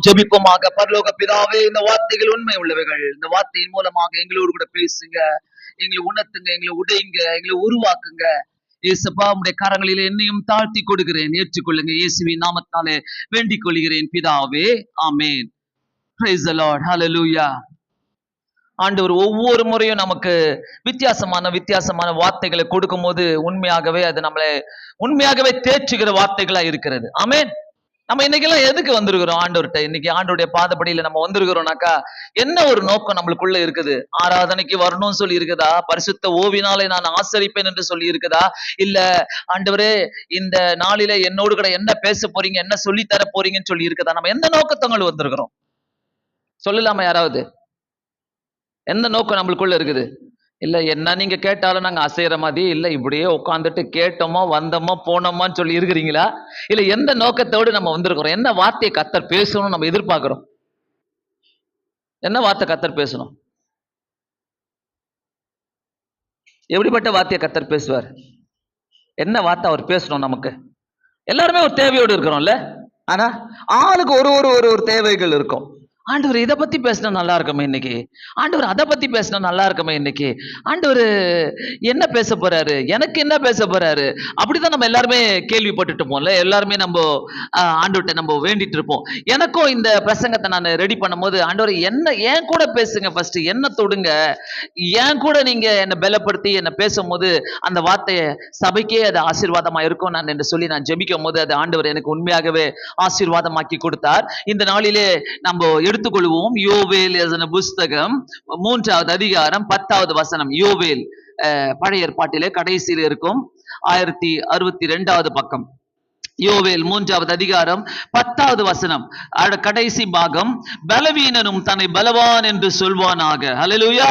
ஜெபிப்போமாக. பரலோக பிதாவே, இந்த வார்த்தைகள் உண்மை உள்ளவைகள். இந்த வார்த்தையின் மூலமாக எங்களோடு கூட பேசுங்க, எங்களை உணர்த்துங்க, எங்களை உடையுங்க, எங்களை உருவாக்குங்க. இயேசுப்பா, உம்முடைய கரங்களில் என்னையும் தாழ்த்தி கொடுக்கிறேன், ஏற்றுக்கொள்ளுங்க. இயேசுவின் நாமத்தாலே வேண்டிக் கொள்கிறேன் பிதாவே, ஆமென். பிரைஸ் தி லார்ட், ஹல்லேலூயா. ஆண்டவர் ஒவ்வொரு முறையும் நமக்கு வித்தியாசமான வார்த்தைகளை கொடுக்கும் போது உண்மையாகவே அது நம்மளை உண்மையாகவே தேற்றுகிற வார்த்தைகளா இருக்கிறது. ஆமென். நம்ம இன்னைக்கெல்லாம் எதுக்கு வந்திருக்கிறோம் ஆண்டவர்கிட்ட? இன்னைக்கு ஆண்டவருடைய பாதப்படியில நம்ம வந்திருக்கிறோம்னாக்கா என்ன ஒரு நோக்கம் நம்மளுக்குள்ள இருக்குது? ஆராதனைக்கு வரணும்னு சொல்லி இருக்குதா? பரிசுத்த ஓவினாலே நான் ஆசரிப்பேன் என்று சொல்லி இருக்குதா? இல்ல ஆண்டவரே இந்த நாளில என்னோடு கூட என்ன பேச போறீங்க, என்ன சொல்லி தர போறீங்கன்னு சொல்லி இருக்குதா? நம்ம எந்த நோக்கத்தவங்க வந்திருக்கிறோம் சொல்லலாமா யாராவது? எந்த நோக்கம் நம்மளுக்குள்ள இருக்குது? இல்ல என்ன நீங்க கேட்டாலும் நாங்க அசைற மாதிரி இல்ல, இப்படியே உட்காந்துட்டு கேட்டோமா வந்தோமா போனோமான்னு சொல்லி இருக்கிறீங்களா? இல்ல எந்த நோக்கத்தோடு நம்ம வந்திருக்கிறோம்? என்ன வார்த்தையை கர்த்தர் பேசணும் நம்ம எதிர்பார்க்கிறோம்? என்ன வார்த்தை கர்த்தர் பேசணும்? எப்படிப்பட்ட வார்த்தையை கர்த்தர் பேசுவார்? என்ன வார்த்தை அவர் பேசணும்? நமக்கு எல்லாருமே ஒரு தேவையோடு இருக்கிறோம்ல, ஆனா ஆளுக்கு ஒரு ஒரு ஒரு ஒரு தேவைகள் இருக்கும். ஆண்டவர் இதை பத்தி பேசினா நல்லா இருக்குமே இன்னைக்கு, ஆண்டவர் அதை பத்தி பேசினா நல்லா இருக்குமே இன்னைக்கு, ஆண்டவர் என்ன பேச போறாரு, எனக்கு என்ன பேச போறாரு, அப்படிதான் நம்ம எல்லாருமே கேள்விப்பட்டுட்டு போல. எல்லாருமே நம்ம ஆண்டவர்கிட்ட நம்ம வேண்டிட்டு இருப்போம். எனக்கும் இந்த பிரசங்கத்தை நான் ரெடி பண்ணும்போது, ஆண்டவர் என்ன ஏன் கூட பேசுங்க, ஃபர்ஸ்ட் என்ன தொடுங்க, ஏன் கூட நீங்க என்னை பலப்படுத்தி என்ன பேசும்போது அந்த வார்த்தையை சபைக்கே அது ஆசீர்வாதமா இருக்கும் நான் என்று சொல்லி நான் ஜெபிக்கும் போது அது ஆண்டவர் எனக்கு உண்மையாகவே ஆசீர்வாதமாக்கி கொடுத்தார். இந்த நாளிலே நம்ம எடுத்துக்கொள்வோம் யோவேல் எழுதின புஸ்தகம் 3வது அதிகாரம் 10வது வசனம். யோவேல் பழைய ஏற்பாட்டிலே கடைசியில் இருக்கும் 1062வது பக்கம். யோவேல் 3வது அதிகாரம் 10வது வசனம், கடைசி பாகம். பலவீனனும் தன்னை பலவான் என்று சொல்வானாக. ஹல்லேலூயா.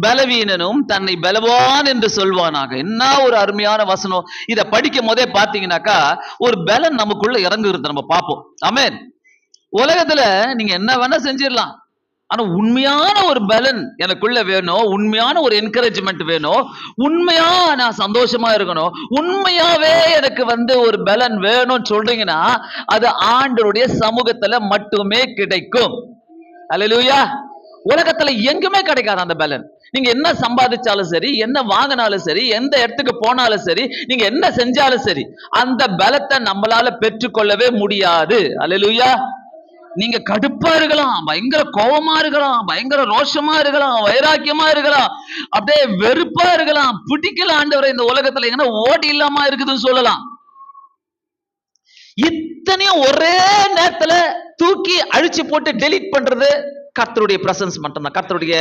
பலவீனனும் தன்னை பலவான் என்று சொல்வானாக. என்ன ஒரு அருமையான வசனம். இதை படிக்கும் போதே பாத்தீங்கன்னாக்கா ஒரு பலன் நமக்குள்ள இறங்குறது நம்ம பார்ப்போம். ஆமென். உலகத்துல நீங்க என்ன வேணா செஞ்சிடலாம், ஆனா உண்மையான ஒரு பலன் எனக்குள்ள வேணும், உண்மையான ஒரு என்கரேஜ்மெண்ட் வேணும், உண்மையா நான் சந்தோஷமா இருக்கணும், உண்மையாவே எனக்கு ஒரு பலன் வேணும்னு சொல்றீங்கன்னா அது ஆண்டவருடைய சமூகத்துல மட்டுமே கிடைக்கும். அல்லேலூயா. உலகத்துல எங்குமே கிடைக்காது அந்த பலன். நீங்க என்ன சம்பாதிச்சாலும் சரி, என்ன வாங்கினாலும் சரி, எந்த இடத்துக்கு போனாலும் சரி, நீங்க என்ன செஞ்சாலும் சரி, அந்த பலத்தை நம்மளால பெற்றுக்கொள்ளவே முடியாது. அல்லேலூயா. நீங்க கடுப்பா இருக்கலாம், பயங்கர கோபமா இருக்கலாம், பயங்கர ரோஷமா இருக்கலாம், வைராக்கியமா இருக்கலாம், அப்படியே வெறுப்பா இருக்கலாம், பிடிக்கல ஆண்டவரை இந்த உலகத்துல எங்கன்னா ஓடி இல்லாம இருக்குதுன்னு சொல்லலாம். இத்தனையும் ஒரே நேரத்துல தூக்கி அழிச்சு போட்டு டெலீட் பண்றது கர்த்தருடைய பிரசன்ஸ் மட்டும்தான், கர்த்தருடைய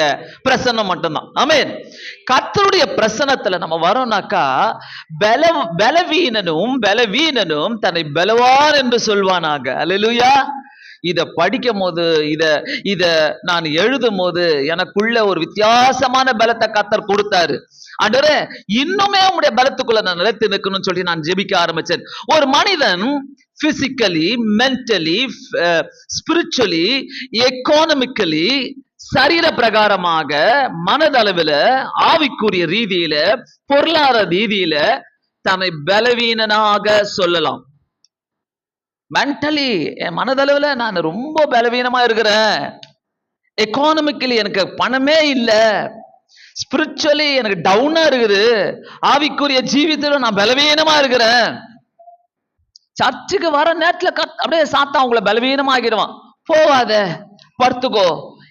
பிரசன்னம் மட்டும்தான். ஆமென். கர்த்தருடைய பிரசன்னத்துல நம்ம வரோம்னாக்கா பலவீனனும் தன்னை பலவான் என்று சொல்வானாக. அல்லேலூயா. இத படிக்கும் போது இத நான் எழுதும் போது எனக்குள்ள ஒரு வித்தியாசமான பலத்தை கர்த்தர் கொடுத்தாரு. ஆண்டவரே இன்னுமே உம்முடைய பலத்துக்குள்ள நான் நிலைத்து நிற்கணும்னு சொல்லி நான் ஜெபிக்க ஆரம்பிச்சேன். ஒரு மனிதன் பிசிக்கலி, மென்டலி, ஸ்பிரிச்சுவலி, எக்கானமிக்கலி, சரீர பிரகாரமாக, மனதளவில், ஆவிக்குரிய ரீதியில, பொருளாதார ரீதியில தன்னை பலவீனனாக சொல்லலாம். மென்டலி என் மனதளவுல நான் ரொம்ப பலவீனமா இருக்கிறேன், எக்கானமிக்கலி எனக்கு பணமே இல்ல, ஸ்பிரிச்சுவலி எனக்கு டவுனா இருக்குது, ஆவிக்குரிய ஜீவிதத்துல நான் பலவீனமா இருக்கிறேன். சர்ச்சுக்கு வர நேரத்துல அப்படியே சாத்தா உங்களை பலவீனமா ஆகிடுவான். போவாத, படுத்துக்கோ,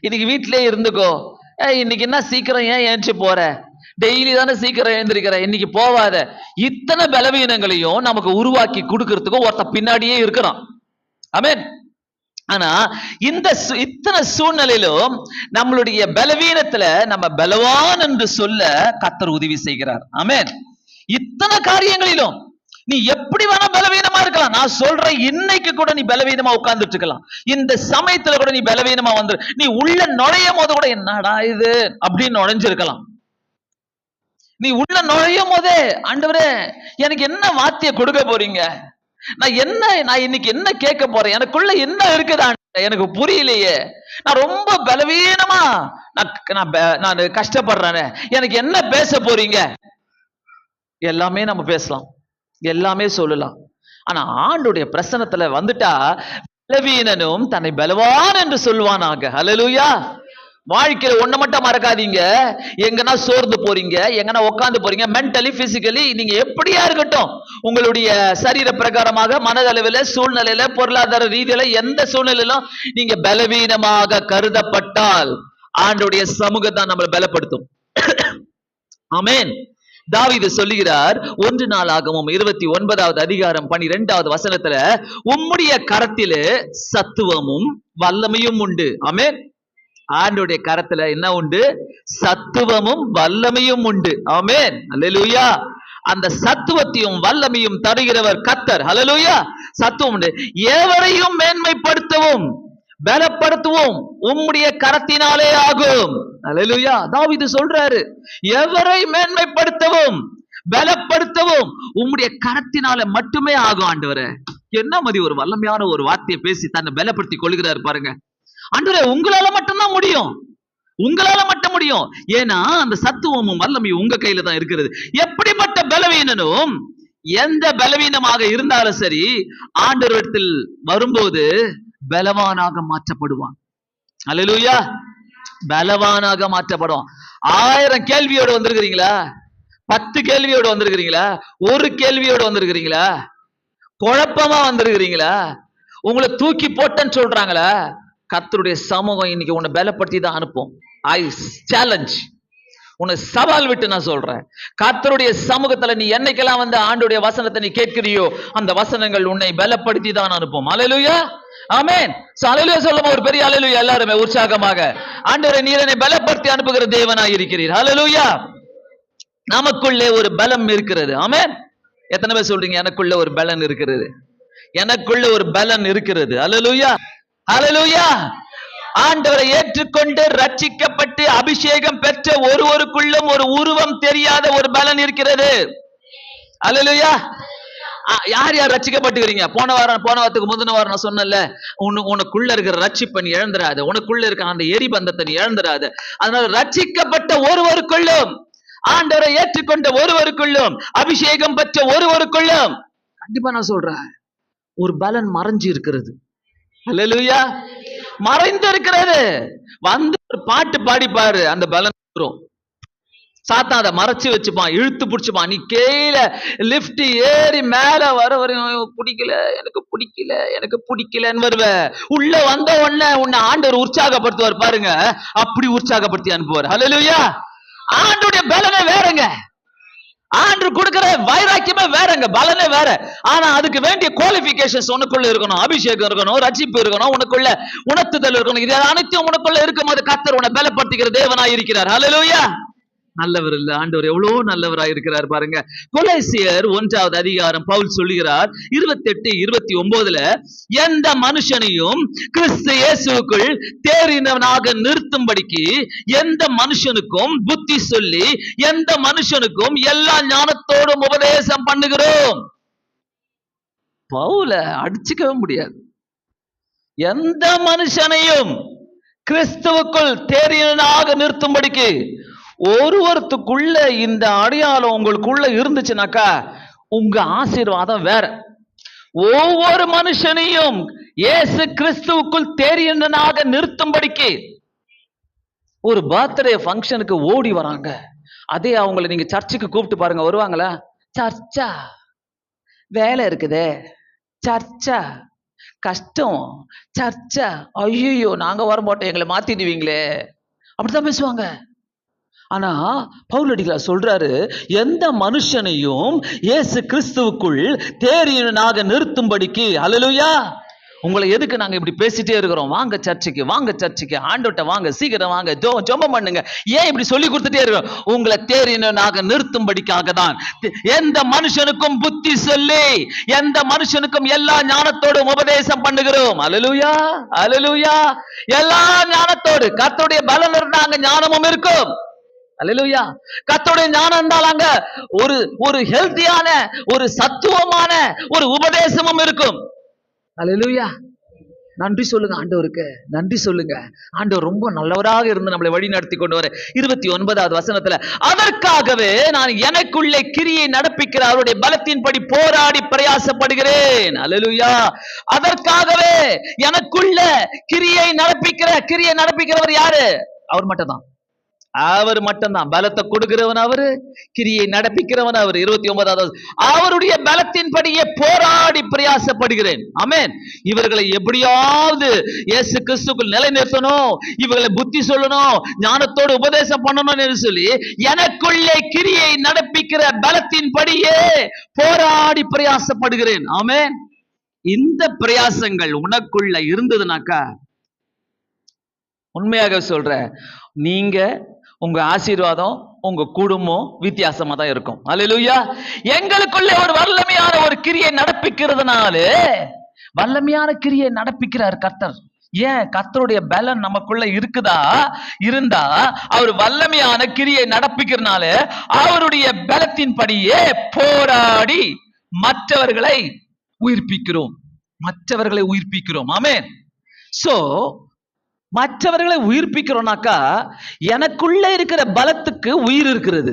இன்னைக்கு வீட்டிலே இருந்துக்கோ, இன்னைக்கு என்ன சீக்கிரம் ஏன் ஏஞ்சி போற, டெய்லி தானே சீக்கிரம் எழுந்திருக்கிற, இன்னைக்கு போவாத. இத்தனை பலவீனங்களையும் நமக்கு உருவாக்கி கொடுக்கறதுக்கு ஒருத்த பின்னாடியே இருக்கிறான். ஆமென். ஆனா இந்த இத்தனை சூழ்நிலையிலும் நம்மளுடைய பலவீனத்துல நம்ம பலவான் என்று சொல்ல கர்த்தர் உதவி செய்கிறார். ஆமென். இத்தனை காரியங்களிலும் நீ எப்படி வேணா பலவீனமா இருக்கலாம். நான் சொல்றேன், இன்னைக்கு கூட நீ பலவீனமா உட்கார்ந்துட்டு இருக்கலாம், இந்த சமயத்துல கூட நீ பலவீனமா வந்து நீ உள்ள நுழையும் போது கூட என்னடா இது அப்படின்னு நுழைஞ்சிருக்கலாம். நீ உள்ள நுழையும் போதே ஆண்டவரே எனக்கு என்ன வார்த்தையை கொடுக்க போறீங்க, நான் இன்னைக்கு என்ன கேட்க போறேன், எனக்குள்ள என்ன இருக்குதா எனக்கு புரியலையே, நான் ரொம்ப பலவீனமா நான் கஷ்டப்படுறேன், எனக்கு என்ன பேச போறீங்க. எல்லாமே நம்ம பேசலாம், எல்லாமே சொல்லலாம். ஆனா ஆண்டுடைய பிரசன்னத்துல வந்துட்டா பலவீனனும் தன்னை பலவான் என்று சொல்வானாக. ஹல்லேலூயா. வாழ்க்கையில ஒண்ணு மட்டும் மறக்காதீங்க. எங்கன்னா சோர்ந்து போறீங்க, எங்கன்னா உட்கார்ந்து போறீங்க, மென்டலி பிசிக்கலி நீங்க எப்படியா இருக்கட்டும், உங்களுடைய சரீர பிரகாரமாக, மனதளவில், சூழ்நிலையில, பொருளாதார ரீதியில எந்த சூழ்நிலையிலும் நீங்க பலவீனமாக கருதப்பட்டால் ஆண்டவருடைய சமூகம் தான் நம்மளை பலப்படுத்தும். ஆமென். தாவீது சொல்லுகிறார் 1 நாளாகமம் 29வது அதிகாரம் 12வது வசனத்துல, உம்முடைய கரத்திலே சத்துவமும் வல்லமையும் உண்டு. ஆமென். ஆண்டவருடைய கரத்துல என்ன உண்டு? சத்துவமும் வல்லமையும் உண்டு. ஆமென். அல்லேலூயா. அந்த சத்துவத்தையும் வல்லமையும் தருகிறவர் கர்த்தர். ஹல்லேலூயா. சத்துவம் உண்டு. எவரையும் மேன்மைப்படுத்தவும் பலப்படுத்துவோம் உம்முடைய கரத்தினாலே ஆகும். அல்லேலூயா. தாவீது சொல்றாரு, எவரை மேன்மைப்படுத்தவும் பலப்படுத்தவும் உம்முடைய கரத்தினால மட்டுமே ஆகும் ஆண்டவரே. என்ன மதி ஒரு வல்லமையான ஒரு வார்த்தையை பேசி தன்னை பலப்படுத்தி கொள்கிறார் பாருங்க. ஆண்டவரே, உங்களால மட்டும்தான் முடியும், உங்களால மட்டும் முடியும். ஏன்னா அந்த சத்துவமும் வல்லமையும் உங்க கையில தான் இருக்கிறது. எப்படிப்பட்ட பலவீனனும் எந்த பலவீனமாக இருந்தாலும் சரி, ஆண்டவரிடத்தில் வரும்போது பலவானாக மாற்றப்படுவான். அல்லேலூயா. பலவானாக மாற்றப்படுவான். 1000 கேள்வியோடு வந்திருக்கிறீங்களா? 10 கேள்வியோடு வந்திருக்கிறீங்களா? ஒரு கேள்வியோடு வந்திருக்கிறீங்களா? குழப்பமா வந்திருக்கிறீங்களா? உங்களை தூக்கி போட்டேன்னு சொல்றாங்களா? கர்த்தருடைய சமூகம் இன்னைக்கு உன்னை பலப்படுத்தி தான் அனுப்பும். ஐ சேலஞ்ச், உன்னை சவால் விட்டு நான் சொல்றேன், கர்த்தருடைய சமூகத்துல நீ என்னைக்கெல்லாம் வந்து ஆண்டவருடைய வசனத்தை நீ கேட்கிறியோ அந்த வசனங்கள் உன்னை பலப்படுத்தி தான் அனுப்பும். அல்லேலூயா. ஆமென். அல்லேலூயா சொல்லுங்க ஒரு பெரிய அல்லேலூயா எல்லாருமே உற்சாகமாக. ஆண்டவரே, நீர் என்னை பலப்படுத்தி அனுப்புகிற தேவனாய் இருக்கிறீர். அல்லேலூயா. நமக்குள்ளே ஒரு பலம் இருக்கிறது. ஆமென். எத்தனை பேர் சொல்றீங்க எனக்குள்ள ஒரு பலன் இருக்கிறது? எனக்குள்ள ஒரு பலன் இருக்கிறது. அல்லேலூயா. அல்லேலூயா. ஆண்டவரை ஏற்றுக்கொண்டு ரட்சிக்கப்பட்டு அபிஷேகம் பெற்ற ஒருவருக்குள்ளும் ஒரு உருவம் தெரியாத ஒரு பலன் இருக்கிறது. அல்லேலூயா. யார் யார் ரட்சிக்கப்பட்டுக்கிறீங்க? போன வாரத்துக்கு முந்தின வாரம் நான் சொன்னல, உனக்குள்ள இருக்கிற ரட்சிப்பை நீ இழந்துராத, உனக்குள்ள இருக்க அந்த எரிபந்தத்தை நீ இழந்துராத. அதனால ரட்சிக்கப்பட்ட ஒருவருக்குள்ளும், ஆண்டவரை ஏற்றுக்கொண்ட ஒருவருக்குள்ளும், அபிஷேகம் பெற்ற ஒருவருக்குள்ளும் கண்டிப்பா நான் சொல்றேன் ஒரு பலன் மறைஞ்சு இருக்கிறது. அல்லேலூயா. மறைந்து இருக்கிறது. வந்து ஒரு பாட்டு பாடி பாரு, அந்த பலன் வரும். சாத்தான் அதை மறைச்சு வச்சுப்பான், இழுத்து பிடிச்சுப்பான். நீ கீழே லிப்ட் ஏறி மேல வர வரையும் பிடிக்கல, எனக்கு பிடிக்கல, எனக்கு பிடிக்கலன்னு வருவ. உள்ள வந்த உடனே உன்னை ஆண்டவர் உற்சாகப்படுத்துவார் பாருங்க, அப்படி உற்சாகப்படுத்தி அனுப்புவார். அல்லேலூயா. ஆண்டோடைய பலனே வேறங்க, ஆண்டு கொடுக்கிற வைராக்கியமே வேறங்க, பலனே வேற. ஆனா அதுக்கு வேண்டிய குவாலிபிகேஷன்ஸ் உனக்குள்ள இருக்கணும். அபிஷேகம் இருக்கணும், ரட்சிப்பு இருக்கணும், உனக்குள்ள உணர்த்துதல் இருக்கணும். இது அனைத்தும் உனக்குள்ள இருக்கும் போது கர்த்தர் உன்னை பலப்படுத்துகிற தேவனாய் இருக்கிறார். ஹல்லேலூயா. நல்லவர் இல்ல, ஆண்டவர் எவ்வளவு நல்லவராய் இருக்கிறார் பாருங்க. கொலோசியர் 1வது அதிகாரம் பவுல் சொல்லுகிறார் 28-29, எந்த மனுஷனையும் கிறிஸ்து இயேசுவுக்குள் தேறினவனாக நிறுத்தும்படிக்கு எந்த மனுஷனுக்கும் புத்தி சொல்லி எந்த மனுஷனுக்கும் எல்லா ஞானத்தோடும் உபதேசம் பண்ணுகிறோம். பவுல அடிச்சுக்கவே முடியாது. எந்த மனுஷனையும் கிறிஸ்துவுக்குள் தேறினவனாக நிறுத்தும்படிக்கு, ஒருவருக்குள்ள இந்த அடையாளம் உங்களுக்குள்ள இருந்துச்சுனாக்கா உங்க ஆசீர்வாதம் வேற. ஒவ்வொரு மனுஷனையும் இயேசு கிறிஸ்துவுக்குள் தேறினவனாக நிறுத்தும்படிக்கு. ஒரு பர்த்டே ஃபங்க்ஷனுக்கு ஓடி வராங்க, அதே அவங்களை நீங்க சர்ச்சுக்கு கூப்பிட்டு பாருங்க, வருவாங்களா? சர்ச்சா, வேலை இருக்குதே, சர்ச்சா, கஷ்டம், சர்ச்சா, ஐயோ நாங்க வர மாட்டோம், எங்களை மாத்திடுவீங்களே, அப்படித்தான் பேசுவாங்க. ஆனா பவுலடிகளார் சொல்றாரு, எந்த மனுஷனையும் இயேசு கிறிஸ்துவுக்குள் தேறினவனாக நிறுத்தும்படிக்கு. அல்லேலூயா. உங்களை எதுக்கு நாங்க இப்படி பேசிட்டே இருக்கிறோம்? வாங்க சர்ச்சுக்கு, வாங்க சர்ச்சுக்கு, ஆண்டவர்ட்ட வாங்க, சீக்கிரம் வாங்க, ஜெபம் பண்ணுங்க. ஏன் இப்படி சொல்லி கொடுத்துட்டே இருக்கிறோம்? உங்களை தேறினவனாக நிறுத்தும்படிக்காக தான். எந்த மனுஷனுக்கும் புத்தி சொல்லி எந்த மனுஷனுக்கும் எல்லா ஞானத்தோடும் உபதேசம் பண்ணுகிறோம். அல்லேலூயா. அல்லேலூயா. எல்லா ஞானத்தோடு, கர்த்தருடைய பலன் இருந்தாங்க ஞானமும் இருக்கும். அல்லேலூயா. கர்த்தருடைய ஞானம் இருந்தால் அங்க ஒரு ஹெல்த்தியான, ஒரு சத்துவமான ஒரு உபதேசமும் இருக்கும். அல்லேலூயா. நன்றி சொல்லுங்க ஆண்டவருக்கு, நன்றி சொல்லுங்க. ஆண்டவர் ரொம்ப நல்லவராக இருந்து நம்மளை வழி நடத்தி கொண்டு வர. 29வது வசனத்துல, அதற்காகவே நான் எனக்குள்ளே கிரியை நடப்பிக்கிற அவருடைய பலத்தின்படி போராடி பிரயாசப்படுகிறேன். அல்லேலூயா. அதற்காகவே எனக்குள்ள கிரியை நடப்பிக்கிறவர் யாரு? அவர் மட்டும்தான். அவர் மட்டும்தான். பலத்தை கொடுக்கிறவன் அவரு, கிரியை நடப்பிக்கிறவன் அவரு. 29வது, அவருடைய பலத்தின்படியே போராடி பிரயாசப்படுகிறேன். ஆமென். இவர்களை எப்படியாவது இயேசு கிறிஸ்துக்குள் நிலைநிறுத்தணும், இவர்களை புத்தி சொல்லணும், ஞானத்தோடு உபதேசம் பண்ணணும்னு சொல்லி எனக்குள்ளே கிரியை நடப்பிக்கிற பலத்தின்படியே போராடி பிரயாசப்படுகிறேன். ஆமென். இந்த பிரயாசங்கள் உனக்குள்ள இருந்ததுனாக்கா, உண்மையாக சொல்ற, நீங்க உங்க ஆசீர்வாதம், உங்க குடும்பம் வித்தியாசமா தான் இருக்கும். அல்லேலூயா. எங்களுக்குள்ள ஒரு வல்லமையான ஒரு கிரியை நடப்பிக்கிறதுனால, வல்லமையான கிரியை நடப்பிக்கிறார் கர்த்தர். ஏன்? கர்த்தருடைய பலன் நமக்குள்ள இருந்தா அவர் வல்லமையான கிரியை நடப்பிக்கிறதுனால அவருடைய பலத்தின்படியே போராடி மற்றவர்களை உயிர்ப்பிக்கிறோம். ஆமென். சோ மற்றவர்களை உயிர்ப்பிக்கிறோம்னாக்கா, எனக்குள்ள இருக்கிற பலத்துக்கு உயிர் இருக்கிறது,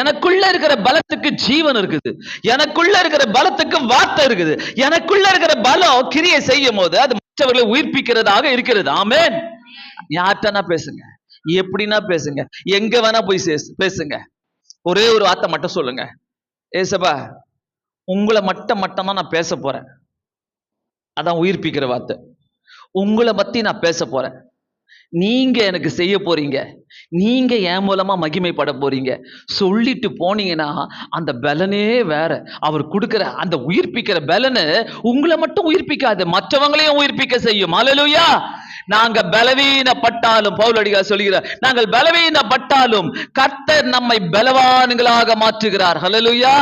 எனக்குள்ள இருக்கிற பலத்துக்கு ஜீவன் இருக்குது, எனக்குள்ள இருக்கிற பலத்துக்கு வார்த்தை இருக்குது, எனக்குள்ள இருக்கிற பலம் கிரியை செய்யும் போது அது மற்றவர்களை உயிர்ப்பிக்கிறதாக இருக்கிறது. ஆமென். யார்கிட்டனா பேசுங்க, எப்படின்னா பேசுங்க, எங்க வேணா போய் பேசுங்க. ஒரே ஒரு வார்த்தை மட்டும் சொல்லுங்க, ஏசப்பா உங்களை மட்டும் தான் நான் பேச போறேன். அதான் உயிர்ப்பிக்கிற வார்த்தை. உங்களை பத்தி நான் பேச போறேன், நீங்க எனக்கு செய்ய போறீங்க, நீங்க என் மூலமா மகிமைப்பட போறீங்க சொல்லிட்டு போனீங்கன்னா அந்த பலனே வேற. அவர் கொடுக்கிற அந்த உயிர்ப்பிக்கிற பலனு உங்களை மட்டும் உயிர்ப்பிக்காது, மற்றவங்களையும் உயிர்ப்பிக்க செய்யும். அல்லேலூயா. நாங்க பலவீனப்பட்டாலும், பவுலடியார் சொல்கிறார், நாங்கள் பலவீனப்பட்டாலும் கர்த்தர் நம்மை பலவான்களாக மாற்றுகிறார். அல்லேலூயா.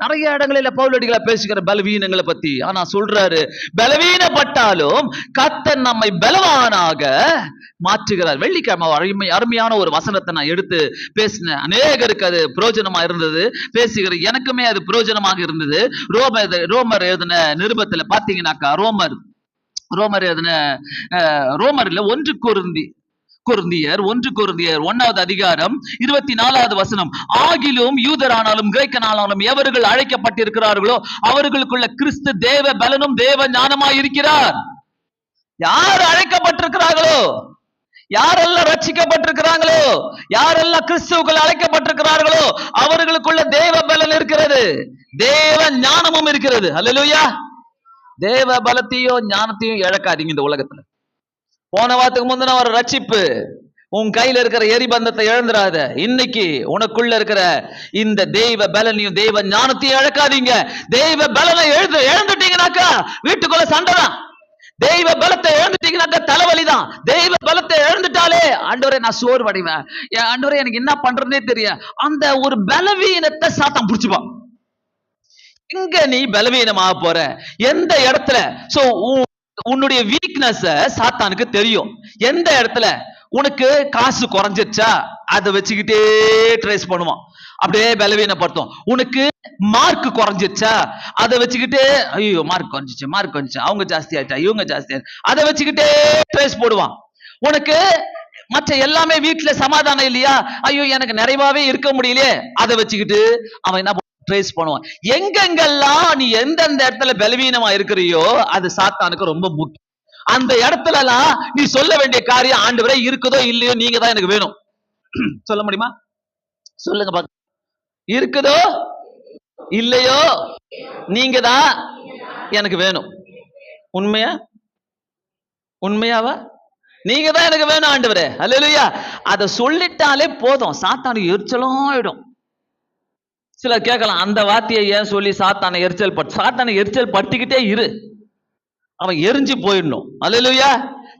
நிறைய இடங்களில் பவுலடிகளை பேசுகிற பலவீனங்களை பத்தி. ஆனா சொல்றாரு, பலவீனப்பட்டாலும் கர்த்தர் நம்மை பலவானாக மாற்றுகிறார். வெள்ளிக்கிழமை அருமையான ஒரு வசனத்தை நான் எடுத்து பேசினேன். அநேகருக்கு அது பிரயோஜனமா இருந்தது, பேசுகிற எனக்குமே அது பிரயோஜனமாக இருந்தது. ரோமர் எழுதின நிருபத்துல பாத்தீங்கன்னாக்கா, ரோமர்ல 1 கொரிந்தியர் 1வது அதிகாரம் 24வது வசனம், ஆகிலும் யூதரானாலும் கிரேக்கனானாலும் எவர்கள் அழைக்கப்பட்டிருக்கிறார்களோ அவர்களுக்குள்ள கிறிஸ்து தேவ பலனும் தேவ ஞானமாய் இருக்கிறார். யார் அழைக்கப்பட்டிருக்கிறார்களோ, யாரெல்லாம் ரட்சிக்கப்பட்டிருக்கிறாங்களோ, யாரெல்லாம் கிறிஸ்துவுக்குள் அழைக்கப்பட்டிருக்கிறார்களோ அவர்களுக்குள்ள தேவ பலன் இருக்கிறது, தேவ ஞானமும் இருக்கிறது. அல்லேலூயா. தேவ பலத்தையும் ஞானத்தையும் இழக்காதீங்க இந்த உலகத்துல. போன வாரத்துக்கு முந்தின ஒரு ரட்சிப்பு, உன் கையில இருக்கிற எரிபந்தத்தை இழந்துடாத. இன்னைக்கு உனக்குள்ள இருக்கிற இந்த தெய்வ பலனையும் தெய்வ ஞானத்தையும் இழக்காதீங்க. தெய்வ பலனை இழந்துட்டீங்கன்னாக்கா வீட்டுக்குள்ள சண்டைதான். தெய்வ பலத்தை இழந்துட்டீங்கன்னாக்கா தலைவலிதான். தெய்வ பலத்தை இழந்துட்டாலே, ஆண்டவரே நான் சோர்வடைவேன், ஆண்டவரே எனக்கு என்ன பண்றதுனே தெரியும், அந்த ஒரு பலவீனத்தை சாத்தான் புடிச்சுப்பான். எங்க நீ பலவீனமாக போற, எந்த இடத்துல? சோ உன்னுடைய வீக்னஸ் சாத்தானுக்கு தெரியும். எந்த இடத்துல உனக்கு காசு குறைஞ்சிருச்சா அதை வச்சுக்கிட்டே ட்ரேஸ் பண்ணுவான், அப்படியே பலவீனப்படுத்தும். உனக்கு மார்க் குறைஞ்சிருச்சா அதை வச்சுக்கிட்டே, ஐயோ மார்க் குறைஞ்சிச்சு, அவங்க ஜாஸ்தி ஆயிட்டா, இவங்க ஜாஸ்தி ஆயிட்டா, அதை வச்சுக்கிட்டே ட்ரேஸ் போடுவான். உனக்கு மற்ற எல்லாமே வீட்டுல சமாதானம் இல்லையா, ஐயோ எனக்கு நிறைவாவே இருக்க முடியலையே, அதை வச்சுக்கிட்டு அவன் என்ன ட்ரேஸ் பண்ணுவான். எங்கெங்கெல்லாம் நீ எந்தெந்த இடத்துல பலவீனமா இருக்கிறியோ அது சாத்தானுக்கு ரொம்ப முக்கியம். அந்த இடத்துல எல்லாம் நீ சொல்ல வேண்டிய காரியம், ஆண்டவரே இருக்குதோ இல்லையோ நீங்க தான் எனக்கு வேணும். சொல்ல முடியுமா? சொல்லுங்க பாக்க. இருக்குதோ இல்லையோ நீங்க தான் எனக்கு வேணும். உண்மையாவா? நீங்க தான் எனக்கு வேணும் ஆண்டவரே. அல்லேலூயா. அதை சொல்லிட்டாலே போதும், சாத்தானுக்கு எரிச்சலும் ஆயிடும். சிலர் கேட்கலாம், அந்த வார்த்தையை ஏன் சொல்லி சாத்தானை எரிச்சல் பட்டுக்கிட்டே இரு, அவன் எரிஞ்சு போயிடணும். அல்லேலூயா.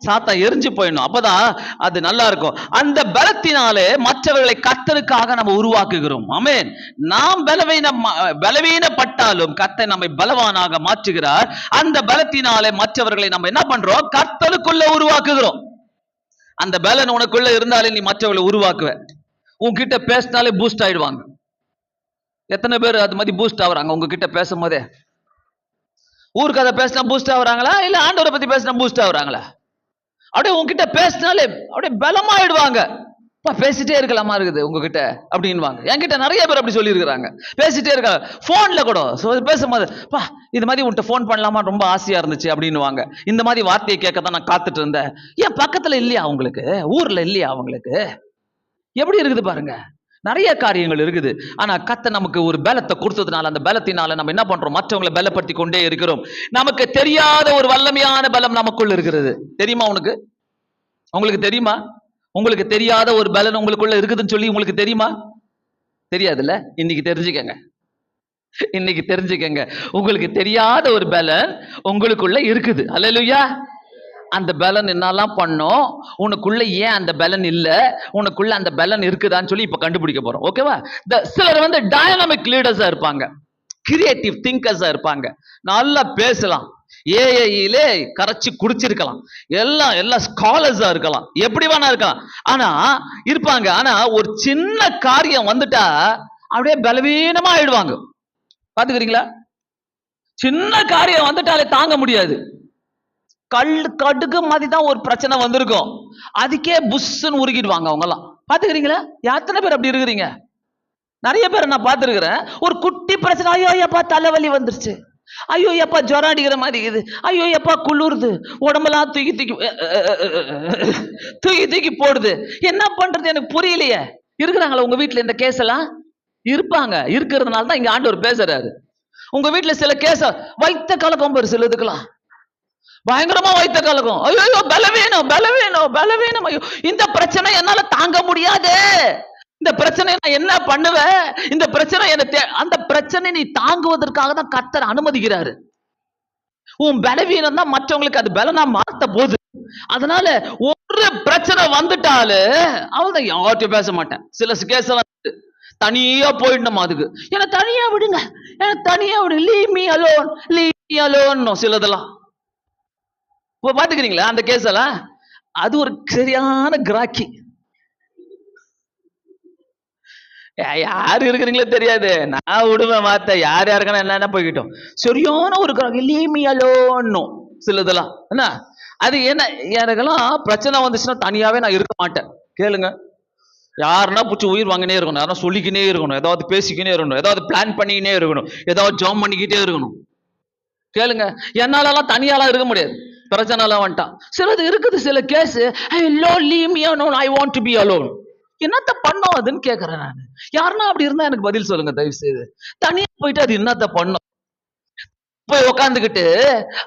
சாத்தான் எரிஞ்சு போயிடணும், அப்பதான் அது நல்லா இருக்கும். அந்த பலத்தினாலே மற்றவர்களை கர்த்தருக்காக நம்ம உருவாக்குகிறோம். ஆமென். நாம் பலவீனப்பட்டாலும் கர்த்தர் நம்மை பலவானாக மாற்றுகிறார். அந்த பலத்தினாலே மற்றவர்களை நம்ம என்ன பண்றோம்? கர்த்தருக்குள்ள உருவாக்குகிறோம். அந்த பலன் உனக்குள்ள இருந்தாலே நீ மற்றவர்களை உருவாக்குவ. உன்கிட்ட பேசினாலே பூஸ்ட் ஆயிடுவாங்க. எத்தனை பேர் அது மாதிரி பூஸ்ட் ஆகுறாங்க உங்ககிட்ட பேசும் போதே? ஊர் கதை பேசினா பூஸ்ட் ஆகுறாங்களா, இல்ல ஆண்டவரை பத்தி பேசினா பூஸ்ட் ஆகுறாங்களா? அப்படியே உங்ககிட்ட பேசினாலே அப்படியே பலமாயிடுவாங்க. பேசிட்டே இருக்கலாமா இருக்குது உங்ககிட்ட அப்படின்வாங்க. என்கிட்ட நிறைய பேர் அப்படி சொல்லி இருக்கிறாங்க. பேசிட்டே இருக்காங்க, போன்ல கூட பேசும்போது, பா இது மாதிரி உன்கிட்ட போன் பண்ணலாமா, ரொம்ப ஆசையா இருந்துச்சு அப்படின்னுவாங்க. இந்த மாதிரி வார்த்தையை கேட்க தான் நான் காத்துட்டு இருந்தேன். ஏன் பக்கத்துல இல்லையா அவங்களுக்கு, ஊர்ல இல்லையா அவங்களுக்கு? எப்படி இருக்குது பாருங்க. நிறைய காரியங்கள் இருக்குது. ஆனா கத்த நமக்கு ஒரு பலத்தை கொடுத்ததுனால, அந்த பலத்தினால நம்ம என்ன பண்றோம், மற்றவங்களை பலப்படுத்தி கொண்டே இருக்கிறோம். நமக்கு தெரியாத ஒரு வல்லமையான பலம் நமக்குள்ள இருக்கிறது. தெரியுமா உனக்கு? உங்களுக்கு தெரியுமா? உங்களுக்கு தெரியாத ஒரு பலன் உங்களுக்குள்ள இருக்குதுன்னு சொல்லி உங்களுக்கு தெரியுமா? தெரியாதுல்ல? இன்னைக்கு தெரிஞ்சுக்கங்க. இன்னைக்கு தெரிஞ்சுக்கங்க, உங்களுக்கு தெரியாத ஒரு பலன் உங்களுக்குள்ள இருக்குது. அல்லேலூயா. அந்த பலன் என்னெல்லாம் பண்ணும், உனக்குள்ள ஏன் அந்த பலன் இல்ல, உனக்குள்ள அந்த பலன் இருக்குதான்னு சொல்லி இப்ப கண்டுபிடிக்க போறோம். ஓகேவா? சிலர் வந்து டைனமிக் லீடர்ஸா இருப்பாங்க, கிரியேட்டிவ் திங்கர்ஸா இருப்பாங்க, நல்லா பேசலாம், ஏஐயிலே கரைச்சி குடிச்சிருக்கலாம், எல்லாம் ஸ்காலர்ஸா இருக்கலாம், எப்படி வேணா இருக்கலாம், ஆனா இருப்பாங்க. ஆனா ஒரு சின்ன காரியம் வந்துட்டா அப்படியே பலவீனமா ஆயிடுவாங்க. பாத்துக்கிறீங்களா? சின்ன காரியம் வந்துட்டாலே தாங்க முடியாது. கடுகு மாதிரி தான் ஒரு பிரச்சனை வந்திருக்கும், அதுக்கே புஷ்ன்னு உருகிடுவாங்க அவங்க எல்லாம். பாத்துக்கிறீங்களா? எத்தனை பேர் அப்படி இருக்கிறீங்க? நிறைய பேர் நான் பார்த்துருக்கிறேன். ஒரு குட்டி பிரச்சனை, ஐயோ எப்பா தலைவலி வந்துருச்சு, ஐயோ எப்பா ஜுரம் அடிக்கிற மாதிரி இருக்குது, ஐயோ எப்பா குளிருது, உடம்பெல்லாம் தூக்கி தூக்கி தூக்கி தூக்கி போடுது, என்ன பண்றது எனக்கு புரியலையே. இருக்கிறாங்களா உங்க வீட்டுல இந்த கேஸ் எல்லாம்? இருப்பாங்க. இருக்கிறதுனால தான் இங்க ஆண்டவர் பேசுறாரு. உங்க வீட்டுல சில கேஸ் வைத்த கலக்கம் பாரு, சிலதுக்கெல்லாம் பயங்கரமா வைத்த கலக்கம், ஐயோ பலவீனம் பலவீனம் பலவீனம், ஐயோ இந்த பிரச்சனை என்னால தாங்க முடியாது, இந்த பிரச்சனை நான் என்ன பண்ணுவேன், இந்த பிரச்சனை அந்த பிரச்சனை நீ தாங்குவதற்காக தான் கர்த்தர் அனுமதிக்கிறாரு. உன் பலவீனம் தான் மற்றவங்களுக்கு அது பலனா மாத்த போகுது. அதனால ஒரு பிரச்சனை வந்துட்டாலே அவள்தான் யார்கிட்டயும் பேச மாட்டேன். சில கேஸ் எல்லாம் தனியா போயிடணும், அதுக்கு என்ன தனியா விடுங்க, எனக்கு தனியா விடு, leave me alone, leave me alone. சிலதெல்லாம் பாத்துக்கிறீங்களா அந்த கேஸ் எல்லாம்? அது ஒரு சரியான கிராக்கி. யாரு இருக்கிறீங்களோ தெரியாது, நான் விடுவேன் வார்த்தை, யார் யாருக்கான என்ன போய்கிட்டோம். சரியான ஒரு லீமியலோன்னும் சிலதெல்லாம் என்ன, அது என்ன, எனக்கெல்லாம் பிரச்சனை வந்துச்சுன்னா தனியாவே நான் இருக்க மாட்டேன். கேளுங்க, யாருன்னா பிடிச்சி உயிர் வாங்கினே இருக்கணும், யாரும் சொல்லிக்கினே இருக்கணும், ஏதாவது பேசிக்கினே இருக்கணும், ஏதாவது பிளான் பண்ணிக்கினே இருக்கணும், ஏதாவது ஜாம் பண்ணிக்கிட்டே இருக்கணும். கேளுங்க, என்னாலலாம் தனியாலாம் இருக்க முடியாது, பிரச்சனை எல்லாம் வந்துட்டான். சிலது இருக்குது, சில case, I want to be alone. என்னத்த பண்ணோம் அதுன்னு கேட்கறேன் நான். யாருன்னா அப்படி இருந்தா எனக்கு பதில் சொல்லுங்க தயவு செய்து. தனியா போயிட்டு அது என்னத்த பண்ணோம், போய் உக்காந்துக்கிட்டு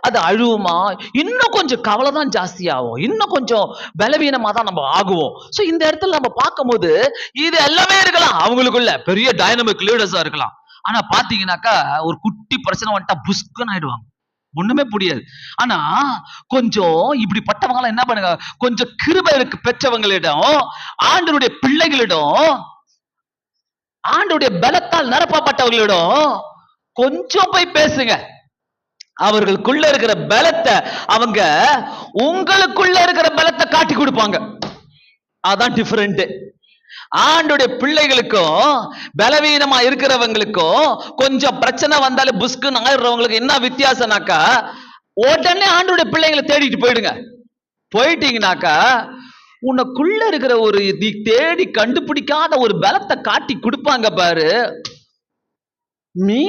அது அழுவுமா, இன்னும் கொஞ்சம் கவலை தான் ஜாஸ்தி ஆகும், இன்னும் கொஞ்சம் பலவீனமா தான் நம்ம ஆகுவோம். சோ இந்த இடத்துல நம்ம பார்க்கும்போது இது எல்லாமே இருக்கலாம், அவங்களுக்குள்ள பெரிய டைனமிக் லீடர்ஸா இருக்கலாம். ஆனா பாத்தீங்கன்னாக்கா ஒரு குட்டி பிரச்சனை வந்துட்டா புஷ்குன்னு ஆயிடுவாங்க, ஒண்ணுமே புரியாது. ஆனா கொஞ்சம் இப்படிப்பட்டவங்க என்ன பண்ணுங்க, கொஞ்சம் கிருபைக்கு பெற்றவங்களிடம், ஆண்டவருடைய பிள்ளைகளிடம், ஆண்டவருடைய பலத்தால் நிரப்பப்பட்டவர்களிடம் கொஞ்சம் போய் பேசுங்க. அவர்களுக்குள்ள இருக்கிற பலத்தை அவங்க உங்களுக்குள்ள இருக்கிற பலத்தை காட்டி கொடுப்பாங்க. அதான் டிஃபரெண்ட். ஆண்டுடைய பிள்ளைகளுக்கும் பலவீனமா இருக்கிறவங்களுக்கும் கொஞ்சம் பிரச்சனை வந்தாலே புஷ்குன்னு ஆயிடுறவங்களுக்கு என்ன வித்தியாசம்னாக்கா, உடனே ஆண்டுடைய பிள்ளைங்களை தேடிட்டு போயிடுங்க. போயிட்டீங்கன்னாக்கா உனக்குள்ள இருக்கிற ஒரு தேடி கண்டுபிடிக்காத ஒரு பலத்தை காட்டி கொடுப்பாங்க பாரு. மீ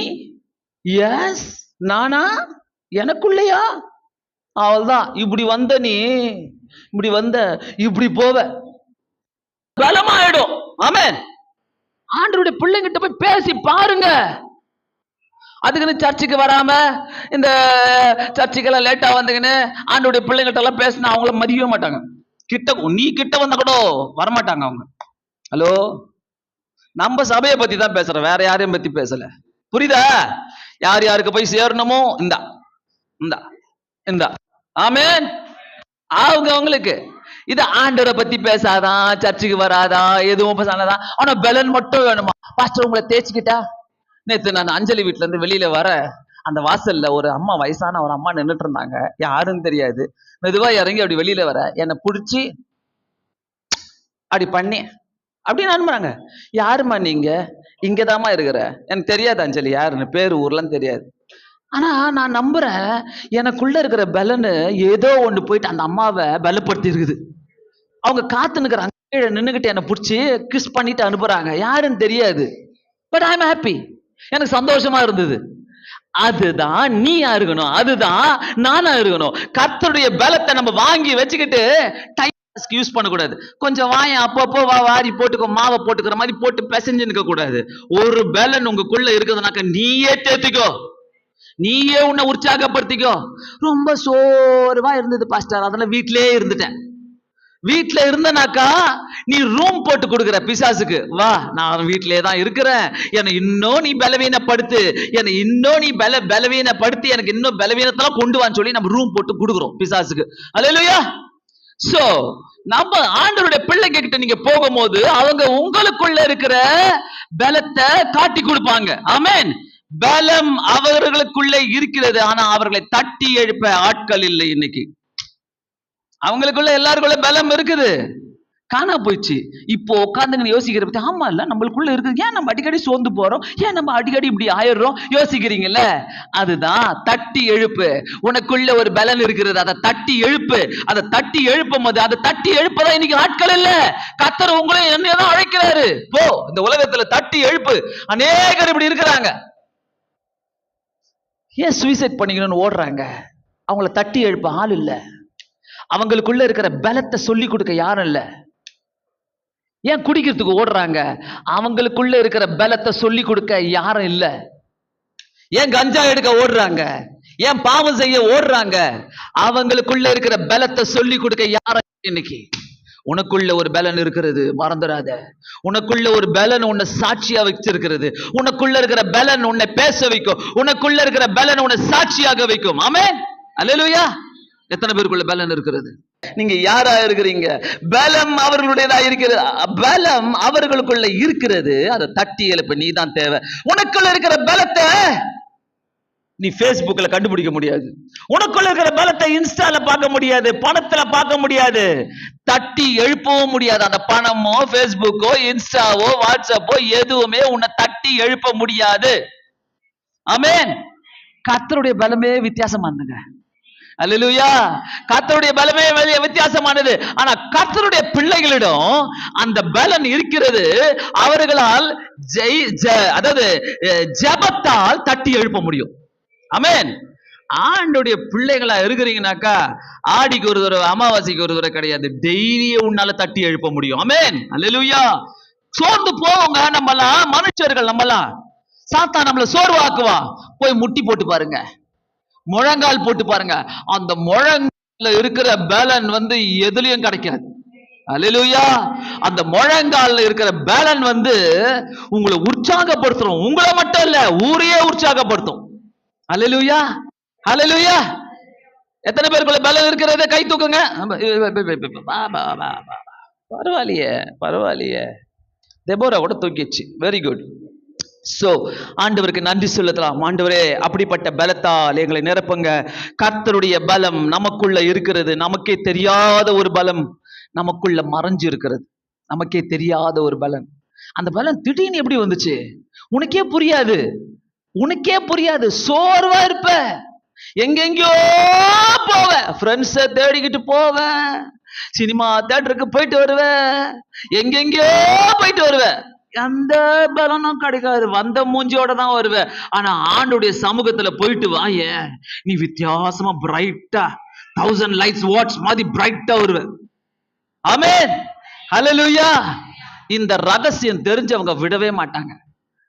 எஸ், நானா, எனக்குள்ளையா, அவள்தான் இப்படி வந்த நீ, இப்படி வந்த இப்படி போவ, பலமாயிடும். ஆமென். ஆண்டவருடைய பிள்ளைங்கிட்ட போய் பேசி பாருங்க. அதுக்குன்னு சர்ச்சுக்கு வராம இந்த சர்ச்சுக்கெல்லாம் லேட்டா வந்துங்கன்னு ஆண்டவருடைய பிள்ளைங்கிட்ட எல்லாம் பேசினா அவங்கள மதிக்கவே மாட்டாங்க. கிட்ட நீ கிட்ட வந்த கூட வரமாட்டாங்க அவங்க. ஹலோ, நம்ம சபையை பத்தி தான் பேசுறோம், வேற யாரையும் பத்தி பேசல. புரியுதா? யார் யாருக்கு போய் சேரணுமோ இந்தா இந்தா இந்தா, ஆமென். அவங்க அவங்களுக்கு இது ஆண்டவரை பத்தி பேசாதான், சர்ச்சுக்கு வராதான், எதுவும் பேசாதான், ஆனா பலன் மட்டும் வேணுமா. பாஸ்டர் உங்களை தேய்ச்சிக்கிட்டா. நேத்து நான் அஞ்சலி வீட்டுல இருந்து வெளியில வர அந்த வாசல்ல ஒரு அம்மா, வயசான ஒரு அம்மா நின்றுட்டு இருந்தாங்க, யாருன்னு தெரியாது. மெதுவா இறங்கி அப்படி வெளியில வர என்னை பிடிச்சி அப்படி பண்ணி அப்படின்னு அனுப்புறாங்க. யாருமா நீங்க, இங்கதாமா இருக்கிற, எனக்கு தெரியாது அஞ்சலி யாருன்னு, பேரு ஊர்லாம் தெரியாது. ஆனா நான் நம்புறேன், எனக்குள்ள இருக்கிற பலனு ஏதோ ஒண்ணு போயிட்டு அந்த அம்மாவை பலப்படுத்தி இருக்குது. அவங்க காத்து நிக்கிறாங்க, கீழே நின்னுகிட்டு என்ன புடிச்சு கிஸ் பண்ணிட்டு அனுப்புறாங்க, யாருன்னு தெரியாது. But I am happy. எனக்கு சந்தோஷமா இருந்தது. அதுதான் நீயா இருக்கணும், அதுதான் நானா இருக்கணும். கர்த்தருடைய பலத்தை நம்ம வாங்கி வச்சுக்கிட்டு யூஸ் பண்ணக்கூடாது. கொஞ்சம் வாய அப்பப்போ வாரி போட்டுக்கோ, மாவை போட்டுக்கிற மாதிரி போட்டு பிசைஞ்சு நிற்க கூடாது. ஒரு பலன் உங்களுக்குள்ள இருக்குதுனாக்க நீயே தேத்திக்கோ, நீயே உன்னை உற்சாகப்படுத்திக்கோ. ரொம்ப சோர்வா இருந்தது பாஸ்டர், அதெல்லாம் வீட்டிலேயே இருந்துட்டேன். வீட்டுல இருந்தனாக்கா நீ ரூம் போட்டு கொடுக்குற பிசாசுக்கு, வா நான் வீட்டிலே தான் இருக்கிறேன், என்னை இன்னும் நீ பலவீனப்படுத்து, என்னை இன்னும் நீ பலவீனப்படுத்தி எனக்கு இன்னும் பலவீனத்தெல்லாம் கொண்டு வான்னு சொல்லி நம்ம ரூம் போட்டு கொடுக்குறோம் பிசாசுக்கு. அல்லேலூயா. சோ நம்ம ஆண்டவருடைய பிள்ளைங்க கிட்ட நீங்க போகும்போது அவங்க உங்களுக்குள்ள இருக்கிற பலத்தை காட்டி கொடுப்பாங்க. ஆமென். பலம் அவர்களுக்குள்ளே இருக்கிறது, ஆனா அவர்களை தட்டி எழுப்ப ஆட்கள் இல்லை இன்னைக்கு. அவங்களுக்குள்ள எல்லாருக்குள்ள பலம் இருக்குது, காணா போயிடுச்சு. இப்போ உட்காந்துங்க யோசிக்கிற பத்தி, ஆமா இல்ல நம்மளுக்குள்ள இருக்குது, ஏன் நம்ம அடிக்கடி சோர்ந்து போறோம், ஏன் நம்ம அடிக்கடி இப்படி ஆயிடுறோம் யோசிக்கிறீங்கல்ல. அதுதான் தட்டி எழுப்பு. உனக்குள்ள ஒரு பலன் இருக்கிறது, அதை தட்டி எழுப்பு. அதை தட்டி எழுப்பும் போது, அதை தட்டி எழுப்பதான் இன்னைக்கு ஆட்கள் இல்ல. கர்த்தர் உங்களை என்னதான் அழைக்கிறாரு, போ இந்த உலகத்துல தட்டி எழுப்பு. அநேகர் இப்படி இருக்கிறாங்க. ஏன் சூசைட் பண்ணிக்கணும்னு ஓடுறாங்க? அவங்கள தட்டி எழுப்ப ஆள் இல்ல. அவங்களுக்குள்ள இருக்கிற பலத்தை சொல்லி கொடுக்க யாரும் இல்ல. ஏன் குடிக்கிறதுக்கு ஓடுறாங்க? அவங்களுக்குள்ள இருக்கிற பலத்தை சொல்லி கொடுக்க யாரும் இல்ல. ஏன் கஞ்சா எடுக்க ஓடுறாங்க? ஏன் பாவம் செய்ய ஓடுறாங்க? அவங்களுக்குள்ள இருக்கிற பலத்தை சொல்லி கொடுக்க யாரும் இன்னைக்கு. உனக்குள்ள ஒரு பலன் இருக்கிறது, மறந்துடாத. உனக்குள்ள ஒரு பலன் உன்னை சாட்சியா வச்சிருக்கிறது. உனக்குள்ள இருக்கிற பலன் உன்னை பேச வைக்கும். உனக்குள்ள இருக்கிற பலன் உன்னை சாட்சியாக வைக்கும். ஆமென். அல்லேலூயா. எத்தனை பேருக்குள்ள பலன் இருக்கிறது? நீங்க யாரா இருக்கிறீங்க? பலம் அவர்களுடையதா இருக்கிறது. பலம் அவர்களுக்குள்ள இருக்கிறது, அதை தட்டி எழுப்ப நீ தான் தேவை. உனக்குள்ள இருக்கிற பலத்தை நீ Facebookல கண்டுபிடிக்க முடியாது. உனக்குள்ள இருக்கிற பலத்தை இன்ஸ்டால பார்க்க முடியாது, பணத்துல பார்க்க முடியாது, தட்டி எழுப்பவும் முடியாது. அந்த பணமோ Facebookஓ இன்ஸ்டாவோ வாட்ஸ்அப்போ எதுவுமே உன்னை தட்டி எழுப்ப முடியாது. ஆமென். கர்த்தருடைய பலமே வித்தியாசமானதுங்க. அல்லேலூயா. கர்த்தருடைய பலமே வித்தியாசமானது. ஆனா கர்த்தருடைய பிள்ளைகளிடம் அந்த பலன் இருக்கிறது. அவர்களால் அதாவது ஜெபத்தால் தட்டி எழுப்ப முடியும். ஆமென். ஆண்டுடைய பிள்ளைகளா இருக்கிறீங்கனாக்கா ஆடிக்கு ஒரு தடவை அமாவாசைக்கு ஒரு தடவை கிடையாது, டெய்லியே உன்னால தட்டி எழுப்ப முடியும். ஆமென். அல்லேலூயா. சோர்ந்து போவோங்க நம்மலாம், மனுஷர்கள் நம்மலாம். சாத்தான் நம்மள சோர்வாக்குவா. போய் முட்டி போட்டு பாருங்க, முழங்கால் போட்டு பாருங்க. அந்த முழங்கால இருக்கிற பலன் எதுலயும் கிடைக்காது. அல்லேலூயா. அந்த முழங்கால இருக்கிற பலன் உங்களை உற்சாகப்படுத்தும். உங்களை மட்டும் இல்ல, ஊரையே உற்சாகப்படுத்தும். அல்லேலூயா. அல்லேலூயா. எத்தனை பேருக்குள்ள பலன் இருக்கிறத கை தூக்குங்க. பரவாயில்லையே, பரவாயில்லையே. தெபோரா கூட தூக்கிச்சு. Very good. சோ ஆண்டவருக்கு நன்றி சொல்லலாம். ஆண்டவரே, அப்படிப்பட்ட பலத்தால் எங்களை நிரப்புங்க. கர்த்தருடைய பலம் நமக்குள்ள இருக்கிறது. நமக்கே தெரியாத ஒரு பலம் நமக்குள்ள மறைஞ்சு இருக்கிறது. நமக்கே தெரியாத ஒரு பலன். அந்த பலன் திடீர்னு எப்படி வந்துச்சு உனக்கே புரியாது. உனக்கே புரியாது. சோர்வா இருப்ப, எங்கெங்கயோ போவ, ஃப்ரெண்ட்ஸை தேடிக்கிட்டு போவ, சினிமா தியேட்டருக்கு போயிட்டு வருவ, எங்கெங்கயோ போயிட்டு வருவ, எந்த பலனும் கிடைக்காது. வந்த மூஞ்சியோட தான் வருவ. ஆனா ஆண்டுடைய சமூகத்துல போயிட்டு வாய, நீ வித்தியாசமா பிரைட்டா 1000 லைட்ஸ் வாட்ஸ் மாதிரி பிரைட்டா வருவ. ஆமென். ஹல்லேலூயா. இந்த ரகசியம் தெரிஞ்சவங்க விடவே மாட்டாங்க.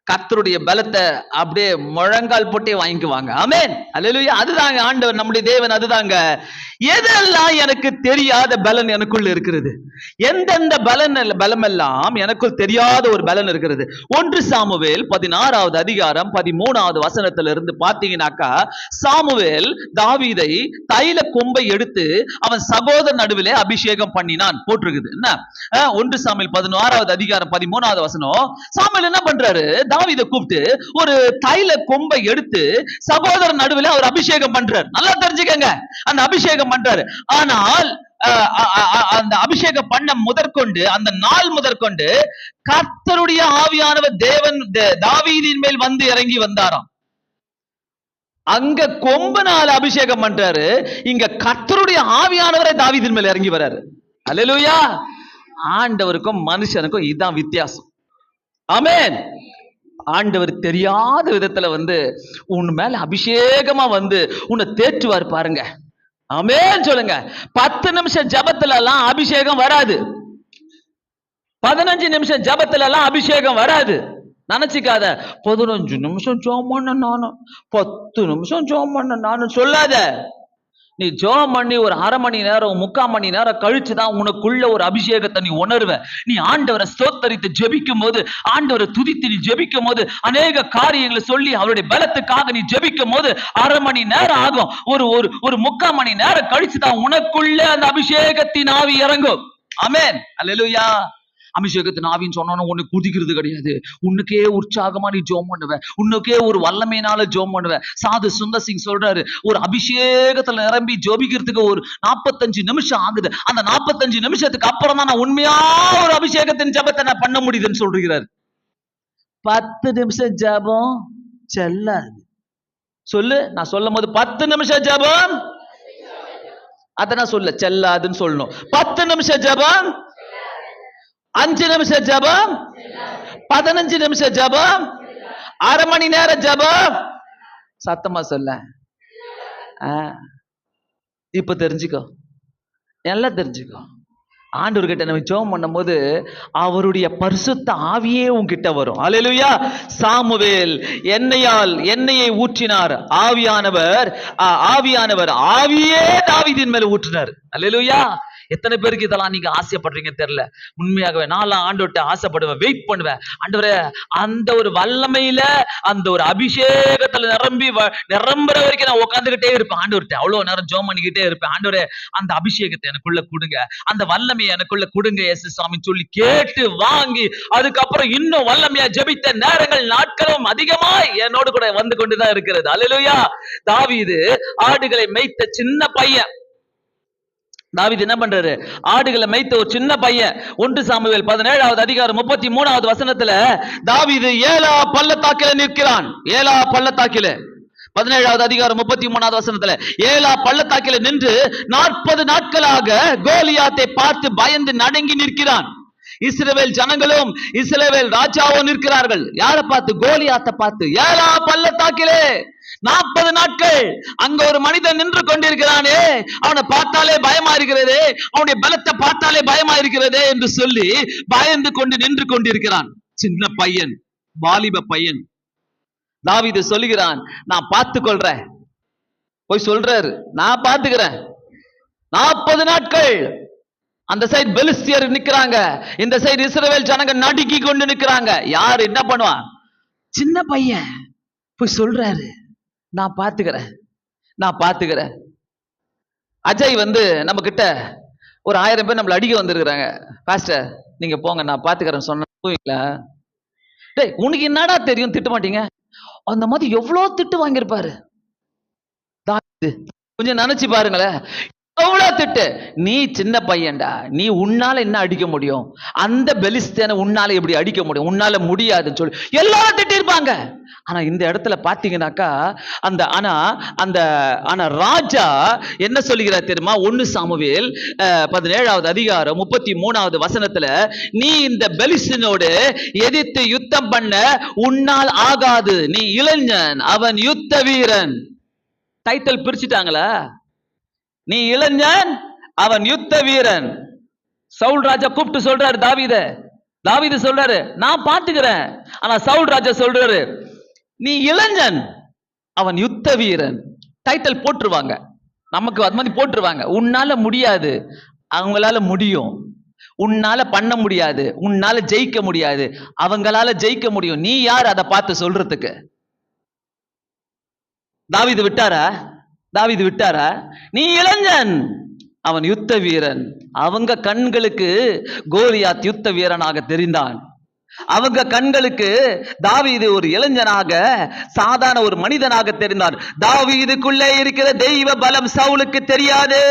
கர்த்தருடைய பலத்தை அப்படியே முழங்கால் போட்டே வாங்கிக்குவாங்க. ஆமென். அல்லேலூயா. அதுதாங்க ஆண்டவர், நம்முடைய தேவன். அதுதாங்க. எதெல்லாம் எனக்கு தெரியாத பலன் எனக்குள்ள இருக்கிறது, எந்தெந்த பலம் எல்லாம் எனக்குள் தெரியாத ஒரு பலன் இருக்கிறது. 1 சாமுவேல் 16வது அதிகாரம் 13வது வசனத்திலிருந்து பார்த்தீங்கன்னாக்கா, சாமுவேல் தாவீதை தைல கொம்பை எடுத்து அவன் சகோதரர் நடுவிலே அபிஷேகம் பண்ணினான் போட்டிருக்குது. என்ன 1 சாமுவேல் 16வது அதிகாரம் 13வது வசனம். சாமுவேல் என்ன பண்றாரு, தாவீதை கூப்பிட்டு ஒரு தைல கொம்பை எடுத்து சகோதரர் நடுவில் அவர் அபிஷேகம் பண்றார். நல்லா தெரிஞ்சுக்கங்க, அந்த அபிஷேகம் பண்றாரு. ஆனால் அந்த அபிஷேகம் பண்ண முதற்கொண்டு, அந்த நாள் முதற்கொண்டு கர்த்தருடைய ஆவியானவர் தேவன் தாவீதின் மேல் இறங்கி வந்தாராம். அங்க கொம்பனால அபிஷேகம் பண்றாரு, இங்க கர்த்தருடைய ஆவியானவரை தாவீதின் மேல இறங்கி வராரு. அல்லேலூயா. ஆண்டவருக்கும் மனுஷனுக்கும் இதுதான் வித்தியாசம். ஆமென். ஆண்டவர் தெரியாத விதத்துல உன் மேல அபிஷேகமா உன்னை தேற்றுவார் பாருங்க. ஆமென் சொல்லுங்க. 10 நிமிஷம் ஜபத்துல எல்லாம் அபிஷேகம் வராது. 15 நிமிஷம் ஜபத்துல எல்லாம் அபிஷேகம் வராது. நினைச்சுக்காத 15 நிமிஷம் ஜோம் பண்ண நானும் 10 நிமிஷம் ஜோம் பண்ண நானும் சொல்லாத. நீ ஜோம் பண்ணி ஒரு அரை மணி நேரம் 3/4 மணி நேரம் கழிச்சுதான் உனக்குள்ள ஒரு அபிஷேகத்தை நீ உணர்வ. நீ ஆண்டவரை ஸ்தோத்தரித்து ஜெபிக்கும் போது, ஆண்டவரை துதித்து நீ ஜெபிக்கும் போது, அநேக காரியங்களை சொல்லி அவருடைய பலத்துக்காக நீ ஜெபிக்கும் போது அரை மணி நேரம் ஆகும். ஒரு ஒரு ஒரு 3/4 மணி நேரம் கழிச்சுதான் உனக்குள்ள அந்த அபிஷேகத்தின் ஆவி இறங்கும். ஆமென். அல்லேலூயா. அபிஷேகத்தின் ஆவின்னு சொன்னோன்னு உன்னை குதிக்கிறது கிடையாது. உன்னுக்கே உற்சாகமா நீ ஜோம் பண்ணுவ, உன்னுக்கே ஒரு வல்லமையினால ஜோம் பண்ணுவ. சாது சுந்தர் சிங் சொல்றாரு, ஒரு அபிஷேகத்துல நிரம்பி ஜோபிக்கிறதுக்கு ஒரு 45 நிமிஷம் ஆகுது. அந்த 45 நிமிஷத்துக்கு அப்புறம் தான் நான் உண்மையா ஒரு அபிஷேகத்தின் ஜபத்தை நான் பண்ண முடியுதுன்னு சொல்றாரு. 10 நிமிஷம் ஜபம் செல்லாது. சொல்லு, நான் சொல்லும் போது 10 நிமிஷம் ஜபம், அத நான் சொல்ல செல்லாதுன்னு சொல்லணும். 10 நிமிஷம் ஜபம், 5 நிமிஷம் ஜபம், 15 நிமிஷம் ஜபம், அரை மணி நேரம் ஜபம். சத்தமா சொல்ல. இப்ப தெரிஞ்சுக்கோ, எல்லாம் தெரிஞ்சுக்கோ. ஆண்டவர்கிட்ட நம்ம ஜெபம் பண்ணும்போது அவருடைய பரிசுத்த ஆவியே உன்கிட்ட வரும். அல்லேலூயா. சாமுவேல் எண்ணெயை ஊற்றினார், ஆவியானவர் ஆவியே தாவீதின் மேல ஊற்றினார். அல்லேலூயா. எத்தனை பேருக்கு இதெல்லாம் நீங்க ஆசைப்படுறீங்க தெரியல. உண்மையாகவே நான் ஆண்டவர்கிட்ட ஆசைப்படுவேன், வெயிட் பண்ணுவேன். ஆண்டவரே, அந்த ஒரு வல்லமையில, அந்த ஒரு அபிஷேகத்துல நிரம்புற வரைக்கும் நான் உட்காந்துக்கிட்டே இருப்பேன். ஆண்டவர்கிட்ட அவ்வளவு நேரம் ஜெபம் பண்ணிக்கிட்டே இருப்பேன். ஆண்டவரே, அந்த அபிஷேகத்தை எனக்குள்ள கொடுங்க, அந்த வல்லமையை எனக்குள்ள கொடுங்க இயேசு சாமின்னு சொல்லி கேட்டு வாங்கி, அதுக்கப்புறம் இன்னும் வல்லமையா ஜெபித்த நேரங்கள் நாட்களும் அதிகமாய் என்னோடு கூட வந்து கொண்டுதான் இருக்கிறது. அல்லேலூயா. தாவீது ஆடுகளை மேய்த்த சின்ன பையன். தாவீது என்ன பண்றாரு? ஆடுகளை மேய்த்த ஒரு சின்ன பையன். 1 சாமுவேல் 17வது அதிகாரம் 33வது வசனத்துல தாவீது ஏலா பள்ளத்தாக்கில நிற்கிறான். ஏலா பள்ளத்தாக்கில 17வது அதிகாரம் 33வது வசனத்துல ஏலா பள்ளத்தாக்கில நின்று 40 நாட்களாக கோலியாத்தை பார்த்து பயந்து நடுங்கி நிற்கிறான். இஸ்ரவேல் ஜனங்களும் இஸ்ரவேல் ராஜாவும் நிற்கிறார்கள். யாரை பார்த்து? கோலியாத்தை பார்த்து. ஏலா பள்ளத்தாக்கிலே 40 நாட்கள் அங்க ஒரு மனிதன் நின்று கொண்டிருக்கிறானே, அவனை பார்த்தாலே பயமா இருக்கிறதே, அவனுடைய பலத்தை பார்த்தாலே பயமா இருக்கிறதே என்று சொல்லி பயந்து கொண்டு நின்று கொண்டிருக்கிறான். சின்ன பையன், வாலிப பையன். தாவீது சொல்லுகிறான், நான் பார்த்துக் கொள்றேன். போய் சொல்றாரு, நான் பார்த்துக்கிறேன். 40 நாட்கள் அந்த சைடு பெலிஸ்தியர் நிக்கிறாங்க, இந்த சைடு இஸ்ரவேல் ஜனங்க நடுக்கி கொண்டு நிக்கிறாங்க. யார் என்ன பண்ணுவான்? சின்ன பையன் போய் சொல்றாரு, நான் பார்த்துக்கிறேன். அஜய் நம்ம கிட்ட ஒரு 1000 பேர் நம்மள அடிக்க வந்திருக்கிறாங்க. பாஸ்டர் நீங்க போங்க, நான் பார்த்துக்கிறேன் சொன்னீங்களா? டேய், உனக்கு என்னடா தெரியும்? திட்ட மாட்டீங்க. அந்த மாதிரி எவ்வளவு திட்டு வாங்கியிருப்பாரு. கொஞ்சம் நினைச்சு பாருங்களேன், எவ்வளவு திட்டு. நீ சின்ன பையன்டா, நீ உன்னால என்ன அடிக்க முடியும்? அந்த பெலிஸ்தீனை உன்னால எப்படி அடிக்க முடியும்? உன்னால முடியாதுன்னு சொல்லி எல்லாரும் திட்டி இருப்பாங்க. ஆனா இந்த இடத்துல பாத்தீங்கன்னாக்கா அந்த ராஜா என்ன சொல்லுகிறார் தெரியுமா? 1 சாமுவேல் 17வது அதிகாரம் 33வது வசனத்துல, நீ இந்த பெலிஸ்தீனோடு எதிர்த்து யுத்தம் பண்ண உன்னால் ஆகாது, நீ இளைஞன், அவன் யுத்த வீரன். டைட்டில் பிரிச்சுட்டாங்களா? நீ இளைஞன், அவன் யுத்த வீரன். சவுல் ராஜா கூப்பிட்டு சொல்றாரு தாவீது சொல்றாரு, நான் பாத்துக்கிறேன். ஆனா சவுல் ராஜா சொல்றாரு, நீ இளைஞன், அவன் யுத்த வீரன். டைட்டில் போட்டுருவாங்க, நமக்கு அது மாதிரி போட்டுருவாங்க. உன்னால முடியாது, அவங்களால முடியும். உன்னால பண்ண முடியாது, உன்னால ஜெயிக்க முடியாது, அவங்களால ஜெயிக்க முடியும். நீ யார் அதை பார்த்து சொல்றதுக்கு? தாவீது விட்டாரா? நீ இளைஞன், அவன் யுத்த வீரன். அவங்க கண்களுக்கு கோலியாத் யுத்த வீரனாக தெரிந்தான். அவங்க கண்களுக்கு தாவீது ஒரு இளைஞனாக, சாதாரண ஒரு மனிதனாக தெரிந்தான். தாவீதுக்குள்ளே இருக்கிற தெய்வ பலம் சவுலுக்கு தெரியாது.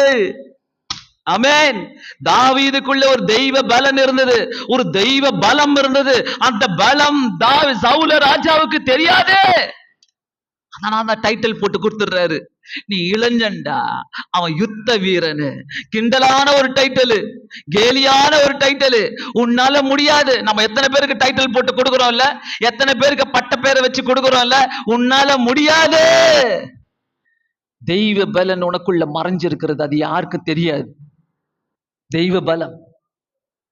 ஆமென். தாவீதுக்குள்ள ஒரு தெய்வ பலம் இருந்தது, ஒரு தெய்வ பலம் இருந்தது. அந்த பலம் சவுல ராஜாவுக்கு தெரியாது. அதனால அந்த டைட்டில் போட்டு கொடுத்துடுறாரு. நீ இளைஞன்டா, அவன் யுத்த வீரனு. கிண்டலான ஒரு டைட்டில், கேலியான ஒரு டைட்டில். உன்னால முடியாது. நம்ம எத்தனை பேருக்கு டைட்டில் போட்டு கொடுக்குறோம்ல, எத்தனை பேருக்கு பட்ட பேரை வச்சு கொடுக்குறோம்ல. உன்னால முடியாது. தெய்வ பலன் உனக்குள்ள மறைஞ்சிருக்கிறது, அது யாருக்கு தெரியாது. தெய்வ பலம்,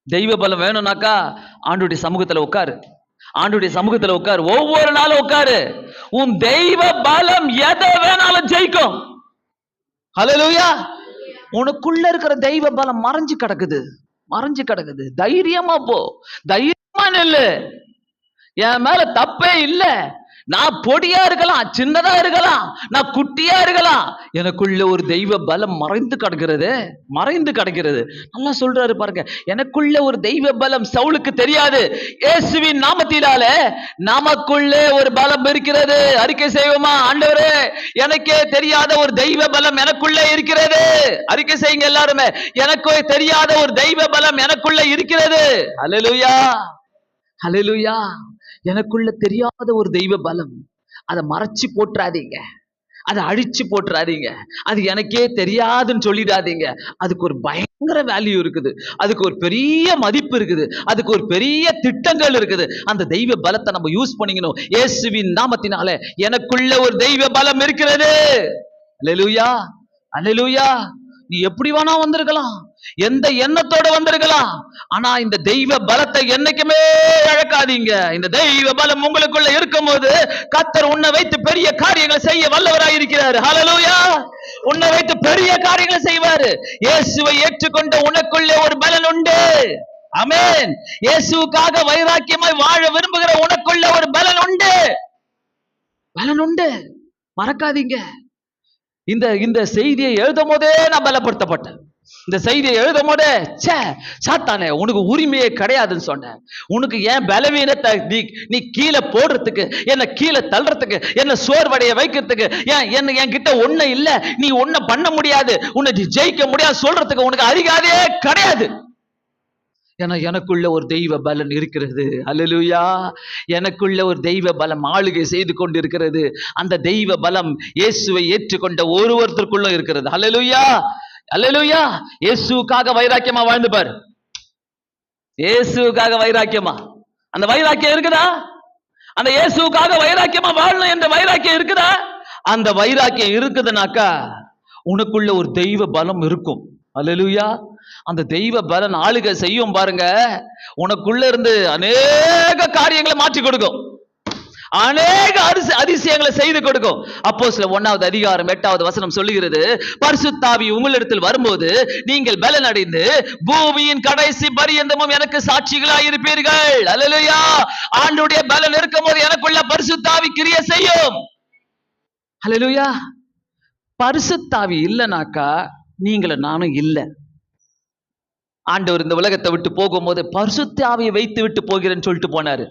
தெய்வ பலம் வேணும்னாக்கா ஆண்டுடைய சமூகத்துல உட்காரு, ஆண்டுடைய சமூகத்துல உட்காரு, ஒவ்வொரு நாளும் உட்காரு. உன் தெய்வ பலம் எதை வேணாலும் ஜெயிக்கும். ஹல்லேலூயா. உனக்குள்ள இருக்கிற தெய்வ பலம் மறைஞ்சு கிடக்குது, மறைஞ்சு கிடக்குது. தைரியமா போ, தைரியமா நில்லு. என் மேல தப்பே இல்ல. நான் பொடியா இருக்கலாம், சின்னதா இருக்கலாம், நான் குட்டியா இருக்கலாம், எனக்குள்ள ஒரு தெய்வ பலம் மறைந்து கிடக்கிறது, மறைந்து கிடக்கிறது. நல்லா சொல்றாரு பாருங்க, எனக்குள்ள ஒரு தெய்வ பலம் சவுலுக்கு தெரியாது. இயேசுவின் நாமத்தினாலே நமக்குள்ளே ஒரு பலம் இருக்கிறது. அறிக்கை செய்வோமா? ஆண்டவரே, எனக்கே தெரியாத ஒரு தெய்வ பலம் எனக்குள்ளே இருக்கிறது. அறிக்கை செய்யுங்க எல்லாருமே. எனக்கு தெரியாத ஒரு தெய்வ பலம் எனக்குள்ள இருக்கிறது. ஹல்லேலூயா, ஹல்லேலூயா. எனக்குள்ள தெரியாத ஒரு தெய்வ பலம், அதை மறைச்சு போட்டுறாதீங்க, அதை அழிச்சு போட்டுறாதீங்க, அது எனக்கே தெரியாதுன்னு சொல்லிடாதீங்க. அதுக்கு ஒரு பயங்கர வேல்யூ இருக்குது, அதுக்கு ஒரு பெரிய மதிப்பு இருக்குது, அதுக்கு ஒரு பெரிய திட்டங்கள் இருக்குது. அந்த தெய்வ பலத்தை நம்ம யூஸ் பண்ணிக்கணும். இயேசுவின் நாமத்தினால எனக்குள்ள ஒரு தெய்வ பலம் இருக்கிறது. அல்லேலூயா, அல்லேலூயா. நீ எப்படி வேணா வந்திருக்கலாம், எந்த எண்ணத்தோட வந்திருக்கலாம், ஆனா இந்த தெய்வ பலத்தை என்னைக்குமே இழக்காதீங்க. இந்த தெய்வ பலம் உங்களுக்குள்ள இருக்கும் போது கர்த்தர் உன்னை வைத்து பெரிய காரியங்களை செய்ய வல்லவராய் இருக்கிறார். ஹல்லேலூயா. உன்னை வைத்து பெரிய காரியங்களை செய்வாரு. இயேசுவை ஏற்றுக்கொண்ட உனக்குள்ளே ஒரு பலன் உண்டு. ஆமென். இயேசுவுக்காக வைராக்கியமாய் வாழ விரும்புகிற உனக்குள்ள ஒரு பலன் உண்டு, பலன் உண்டு. மறக்காதீங்க. இந்த இந்த செய்தியை எழுதும் போதே நான் பலப்படுத்தப்பட்டேன். இந்த செய்தியை எழுதும் போதே, ச்சே சாத்தானே, உனக்கு உரிமையே கிடையாதுன்னு சொன்னேன். உனக்கு ஏன் பலவீனத்தை நீ கீழே போடுறதுக்கு, என்ன கீழே தள்ளுறதுக்கு, என்ன சோர்வடைய வைக்கிறதுக்கு, ஏன் என்கிட்ட ஒண்ணு இல்ல, நீ ஒன்ன பண்ண முடியாது, உன்னை ஜெயிக்க முடியாது சொல்றதுக்கு உனக்கு அதிகாரே கிடையாது. ஏன்னா எனக்குள்ள ஒரு தெய்வ பலன் இருக்கிறது. அல்லேலூயா. எனக்குள்ள ஒரு தெய்வ பலம் ஆளுகை செய்து கொண்டிருக்கிறது. அந்த தெய்வ பலம் இயேசுவை ஏற்றுக்கொண்ட ஒருவருக்குள்ள இருக்கிறது. அல்லேலூயா, அல்லேலூயா. இயேசுவுக்காக வைராக்கியமா வாழ்ந்து பாரு. இயேசுவுக்காக வைராக்கியமா, அந்த வைராக்கியம் இருக்குதா? அந்த இயேசுவுக்காக வைராக்கியமா வாழணும் என்ற வைராக்கியம் இருக்குதா? அந்த வைராக்கியம் இருக்குதுனாக்கா உனக்குள்ள ஒரு தெய்வ பலம் இருக்கும். அல்லேலூயா. அந்த தெய்வ பலன் ஆளுகை செய்யும் பாருங்க, உனக்குள்ள இருந்து அநேக காரியங்களை மாற்றி கொடுக்கும், அநேக அதிசயங்களை செய்து கொடுக்கும். அப்போஸ்தலர் 1 அதிகாரம் 8 வசனம் சொல்லுகிறது, பரிசுத்த ஆவி உங்களிடத்தில் வரும்போது நீங்கள் பலன் அடைந்து பூமியின் கடைசி பரியந்தமும் எனக்கு சாட்சிகளாய் இருப்பீர்கள். அல்லேலூயா. ஆண்டவருடைய பலன் இருக்கும்போது எனக்குள்ள பரிசுத்த ஆவி கிரியை செய்யும். அல்லேலூயா. பரிசுத்த ஆவி இல்லைனாக்கா நீங்களும் நானும் இல்லை. ஆண்டவர் இந்த உலகத்தை விட்டு போகும்போது பரிசுத்த ஆவியை வைத்து விட்டு போகிறேன்னு சொல்லிட்டு போனாரு.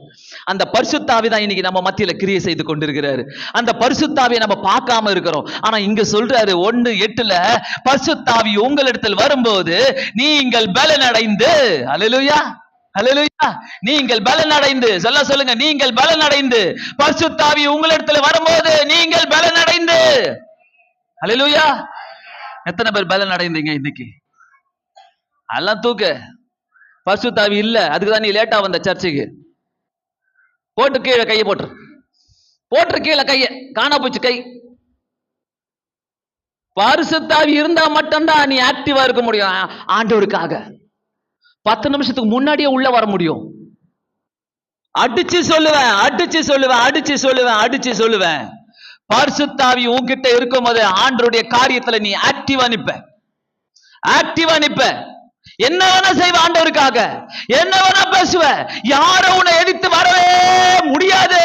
அந்த பரிசுத்த ஆவி தான் இன்னைக்கு நம்ம மத்தியில கிரியை செய்து கொண்டிருக்கிறாரு. அந்த பரிசுத்த ஆவியை நம்ம பார்க்காம இருக்கிறோம். ஆனா இங்க சொல்றாரு 1:8, பரிசுத்த ஆவி உங்களிடத்தில் வரும்போது நீங்கள் பலன் அடைந்து, அல்லேலூயா, அல்லேலூயா, நீங்கள் பலன் அடைந்து, சொல்லுங்க, நீங்கள் பலன் அடைந்து, பரிசுத்த ஆவி உங்களிடத்தில் வரும்போது நீங்கள் பலன் அடைந்து. அல்லேலூயா. எத்தனை பேர் பலன் அடைந்தீங்க இன்னைக்கு? எல்லாம் தூக்கு. பரிசுத்த ஆவி இல்ல, அதுக்குதான் நீ லேட்டா வந்த சர்ச்சுக்கு. போட்டு கீழே கையை போட்டு, போட்டு கீழே கைய காணா போச்சு கை. பரிசுத்த ஆவி இருந்தா மட்டும்தான் நீ ஆக்டிவா இருக்க முடியும். ஆண்டவருக்காக 10 நிமிஷத்துக்கு முன்னாடியே உள்ள வர முடியும். அடிச்சு சொல்லுவேன், அடிச்சு சொல்லுவேன், அடிச்சு சொல்லுவேன், அடிச்சு சொல்லுவேன். பரிசுத்த ஆவி உன்கிட்ட இருக்கும் போது ஆண்டவருடைய காரியத்துல நீ ஆக்டிவா நிப்ப, ஆக்டிவா நிப்ப. என்ன வேணா செய்வ ஆண்டவருக்காக, என்ன வேணா பேசுவ. யாரும் உன்னை எதிர்த்து வரவே முடியாது.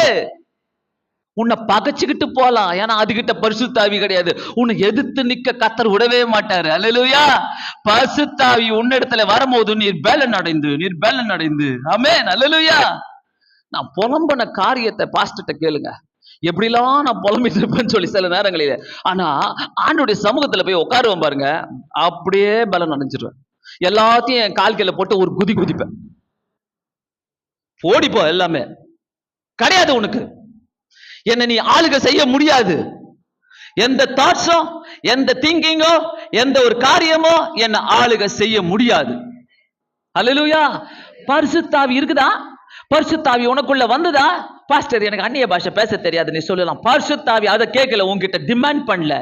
உன்னை பகைச்சுக்கிட்டு போலாம், ஏன்னா அதுகிட்ட பரிசுத்த ஆவி கிடையாது. உன்னை எதிர்த்து நிக்க கர்த்தர் விடவே மாட்டாரு. அல்லேலூயா. பரிசுத்த ஆவி உன்னிடத்துல வரும்போது நீர் பலன் அடைந்து, நீர் பலன் அடைந்து. ஆமென். அல்லேலூயா. நான் புலம்பன காரியத்தை பாஸ்டர்ட்ட கேளுங்க, எப்படிலாம் நான் புலம்பிட்டு இருப்பேன்னு சொல்லி சில நேரங்களில. ஆனா ஆண்டவருடைய சமூகத்துல போய் உட்காருவேன் பாருங்க, அப்படியே பலன் அடைஞ்சிருவேன். எல்லாத்தையும் என் கால்கையில போட்டு ஒரு குதி குதிப்பேன். ஓடிப்போ, எல்லாமே கிடையாது உனக்கு. என்ன நீ ஆளுக செய்ய முடியாது. எந்த தாட்ஸோ, எந்த திங்கிங்கோ, எந்த ஒரு காரியமோ என்ன ஆளுக செய்ய முடியாது. அல்லேலூயா. பரிசுத்தாவி இருக்குதா? பரிசுத்தாவி உனக்குள்ள வந்ததா? பாஸ்டர் எனக்கு அந்நிய பாஷை பேச தெரியாது நீ சொல்லலாம். பரிசுத்தாவி அதை கேட்கல, உன்கிட்ட டிமாண்ட் பண்ணல.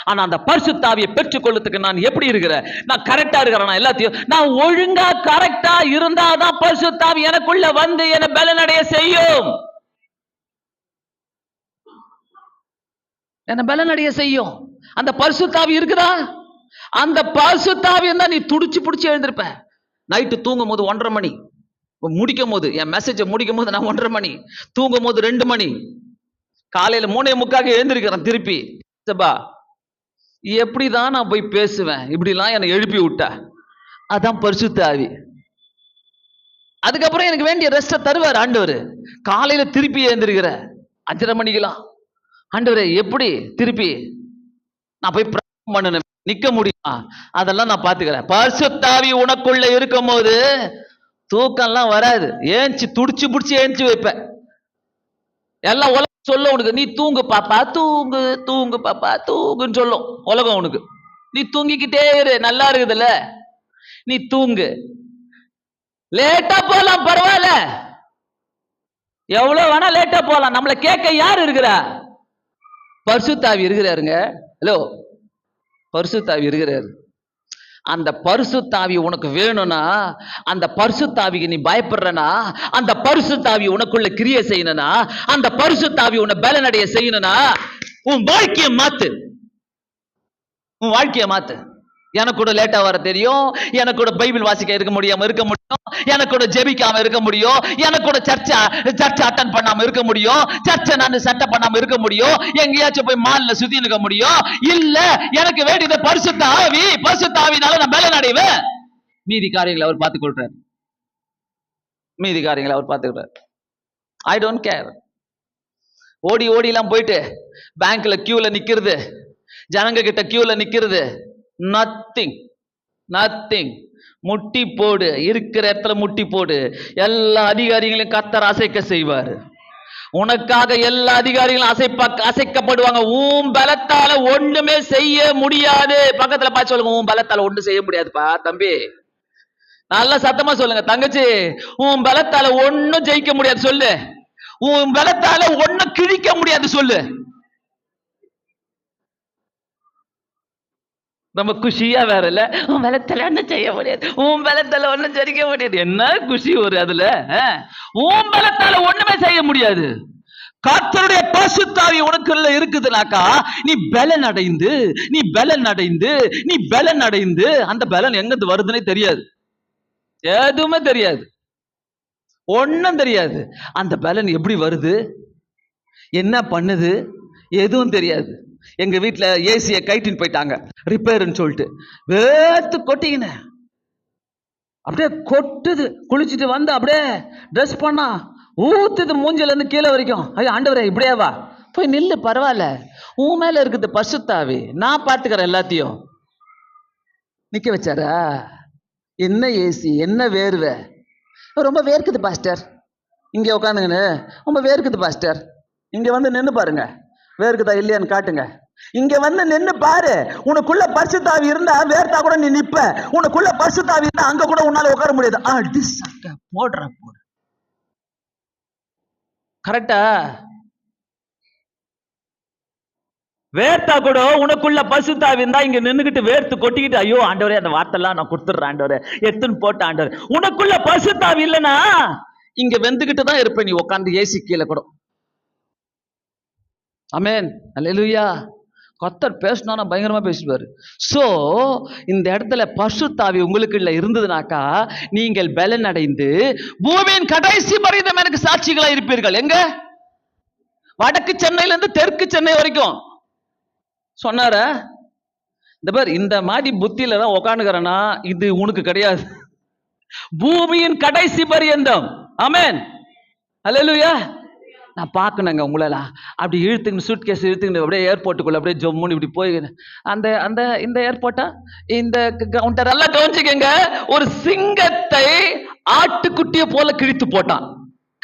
ஆனா அந்த பரிசுத்தாவியை பெற்றுக்கொள்ளத்துக்கு நான் எப்படி இருக்கிறேன்? நான் கரெக்டா இருக்கிறேன். எல்லாத்தையும் நான் ஒழுங்கா கரெக்டா இருந்தாதான் பரிசுத்தாவி எனக்குள்ள வந்து என்ன பலனடைய செய்யும். என்ன பலனடைய செய்யும். அந்த பரிசுத்தாவி இருக்குதா? அந்த பரிசுத்தாவி இருந்தா நீ துடிச்சு பிடிச்சு எழுந்திருப்ப. நைட்டு தூங்கும் போது 1:30 மணி, முடிக்கும் போது என் மெசேஜை முடிக்கும் போது நான் 1:30 மணி, தூங்கும் போது 2 மணி, காலையில 3:45 எழுந்திருக்கிறேன் திருப்பி. எப்படிதான் நான் போய் பேசுவேன்? இப்படிலாம் என்னை எழுப்பி விட்ட. அதான் பரிசுத்தாவி. அதுக்கப்புறம் எனக்கு வேண்டிய ரெஸ்ட தருவார் ஆண்டவர். காலையில திருப்பி எழுந்திருக்கிற 5:30 மணிக்கெல்லாம், ஆண்டவரே எப்படி திருப்பி நான் போய் பண்ணணும், நிக்க முடியுமா? அதெல்லாம் நான் பாத்துக்கிறேன். பரிசுத்தாவி உனக்குள்ள இருக்கும் போது தூக்கம்லாம் வராது. ஏஞ்சி துடிச்சு பிடிச்சி ஏஞ்சி வைப்ப. எல்லாம் உலகம் சொல்ல உனக்கு, நீ தூங்கு பாப்பா, தூங்கு தூங்கு பாப்பா, தூங்குன்னு சொல்லும் உலகம் உனக்கு. நீ தூங்கிக்கிட்டே இரு, நல்லா இருக்குதுல்ல, நீ தூங்கு. லேட்டா போலாம் பரவாயில்ல, எவ்வளவு வேணா லேட்டா போலாம். நம்மளை கேட்க யாரு இருக்கிறா? பரிசுத்தாவி இருக்கிறாருங்க. ஹலோ, பரிசுத்தாவி இருக்கிறாரு. அந்த பரிசுத்தாவி உனக்கு வேணும்னா, அந்த பரிசுத்தாவிக்கு நீ பயப்படுறனா, அந்த பரிசுத்தாவி உனக்குள்ள கிரியை செய்யணும்னா, அந்த பரிசுத்தாவி உன்னை பலனடைய செய்யணும்னா, உன் வாழ்க்கையை மாத்து. உன் வாழ்க்கையை மாத்து. எனக்கு கூட லேட்டா வர தெரியும், எனக்கு கூட பைபிள் வாசிக்க இருக்க முடியாம இருக்க முடியும், எனக்கு கூட ஜெபிக்காம இருக்க முடியும், எனக்கு கூட சர்ச்சை அட்டன் பண்ணாம இருக்க முடியும், சர்ச்சை நான் சட்டை பண்ணாம இருக்க முடியும், எங்கேயாச்சும் போய் மால்ல சுத்தி இருக்க முடியும். இல்ல, எனக்கு வேண்டியது பரிசுத்த ஆவி. பரிசுத்த ஆவினால நான் பலன் அடைவேன். மீதி காரியங்களை அவர் பார்த்துக் கொள்றார். மீதி காரியங்களை அவர் பார்த்துக்கிறார். I don't care. ஓடி ஓடிலாம் போயிட்டு பேங்க்ல கியூல நிக்கிறது, ஜனங்க கிட்ட கியூல நிக்கிறது, நத்திங் நத்திங். முட்டி போடு, இருக்கிற இடத்துல முட்டி போடு. எல்லா அதிகாரிகளையும் கர்த்தர் அசைக்க செய்வார். உனக்காக எல்லா அதிகாரிகளும் அசைக்கப்படுவாங்க. உன் பலத்தால ஒண்ணுமே செய்ய முடியாது. பக்கத்துல பார்த்து சொல்லுங்க, உன் பலத்தால ஒண்ணு செய்ய முடியாதுப்பா தம்பி. நல்லா சத்தமா சொல்லுங்க தங்கச்சி, உன் பலத்தால ஒண்ணும் ஜெயிக்க முடியாது சொல்லு. உன் பலத்தால ஒண்ணும் கிழிக்க முடியாது சொல்லு. நம்ம குஷியா வேற இல்ல, உன் பலத்தால ஒண்ணும் செய்ய முடியாது, உன் பலத்தால ஒண்ணும் ஜெயிக்க முடியாது. என்ன குஷி ஒரு அதுல? உன் பலத்தால ஒண்ணுமே செய்ய முடியாது. கர்த்தருடைய பரிசுத்தாவி உனக்குள்ள இருக்குதுனாக்கா, நீ பலன் அடைந்து நீ பலன் அடைந்து நீ பலன் அடைந்து அந்த பலன் எங்கிருந்து வருதுன்னே தெரியாது. எதுவுமே தெரியாது, ஒன்னும் தெரியாது. அந்த பலன் எப்படி வருது, என்ன பண்ணுது, எதுவும் தெரியாது. எங்க வீட்டுல ஏசிய கைட்டின்னு போயிட்டாங்க ரிப்பேர்னு சொல்லிட்டு, வேத்து கொட்டிக்கின அப்படியே கொட்டுது. குளிச்சுட்டு வந்து அப்படியே ட்ரெஸ் பண்ணா ஊத்துது மூஞ்சில இருந்து கீழே வரைக்கும். ஐயோ ஆண்டவரே இப்படியாவா? போய் நில்லு, பரவாயில்ல, உன் மேல இருக்குது பரிசுத்தாவி, நான் பார்த்துக்கிறேன் எல்லாத்தையும். நிக்க வச்சாரா? என்ன ஏசி, என்ன வேர்வை, ரொம்ப வேர்க்குது பாஸ்டர். இங்க உட்காந்துங்கன்னு ரொம்ப வேர்க்குது பாஸ்டர். இங்க வந்து நின்று பாருங்க, வேர்க்குதா இல்லையான்னு காட்டுங்க. இங்க வந்து நின்னு பாரு. உனக்குள்ள பரிசுத்தாவி இருந்தா வேர்த்தா கூட நீ நிப்ப. உனக்குள்ள பரிசுத்தாவி இருந்தா அங்க கூட உன்னால உட்கார முடியாது. போடுற போடு, கரெக்டா? வேர்த்தா கூட உனக்குள்ள பரிசுத்தாவி இருந்தா இங்க நின்னுகிட்டு வேர்த்து கொட்டிக்கிட்டு, ஐயோ ஆண்டவரே அந்த வார்த்தைலாம் நான் கொடுத்துடுறேன் ஆண்டவரே, எத்துன்னு போட்ட ஆண்டவரே. உனக்குள்ள பரிசுத்தாவி இல்லைன்னா இங்க வெந்துகிட்டு தான் இருப்ப நீ உட்காந்து ஏசி கீழே கூட. ஆமென், அல்லேலூயா. கர்த்தர் பேசினா பயங்கரமா பேசுவாரு. சோ இந்த இடத்துல பரிசுத்தாவி உங்களுக்குள்ள இருந்ததுனாக்கா நீங்கள் பலன் அடைந்து பூமியின் கடைசி மனிதம் எனக்கு சாட்சிகளா இருப்பீர்கள். எங்க? வடக்கு சென்னையில இருந்து தெற்கு சென்னை வரைக்கும் சொன்னார. இந்த பேர் இந்த மாதிரி புத்தியில தான் உட்காந்துக்கிறனா, இது உனக்கு கிடையாது. பூமியின் கடைசி பரியந்தம். ஆமென், அல்லேலூயா. நான் பார்க்கணுங்க உங்களா அப்படி இழுத்துக்கின்னு சூட் கேஸ் இழுத்துக்கின்னு அப்படியே ஏர்போர்ட்டுக்குள்ள அப்படியே ஜம்முன்னு இப்படி போய் அந்த அந்த இந்த ஏர்போர்ட்டா இந்த கவுண்டர் எல்லாம் கவனிச்சுக்கங்க. ஒரு சிங்கத்தை ஆட்டுக்குட்டியை போல கிழித்து போட்டான்.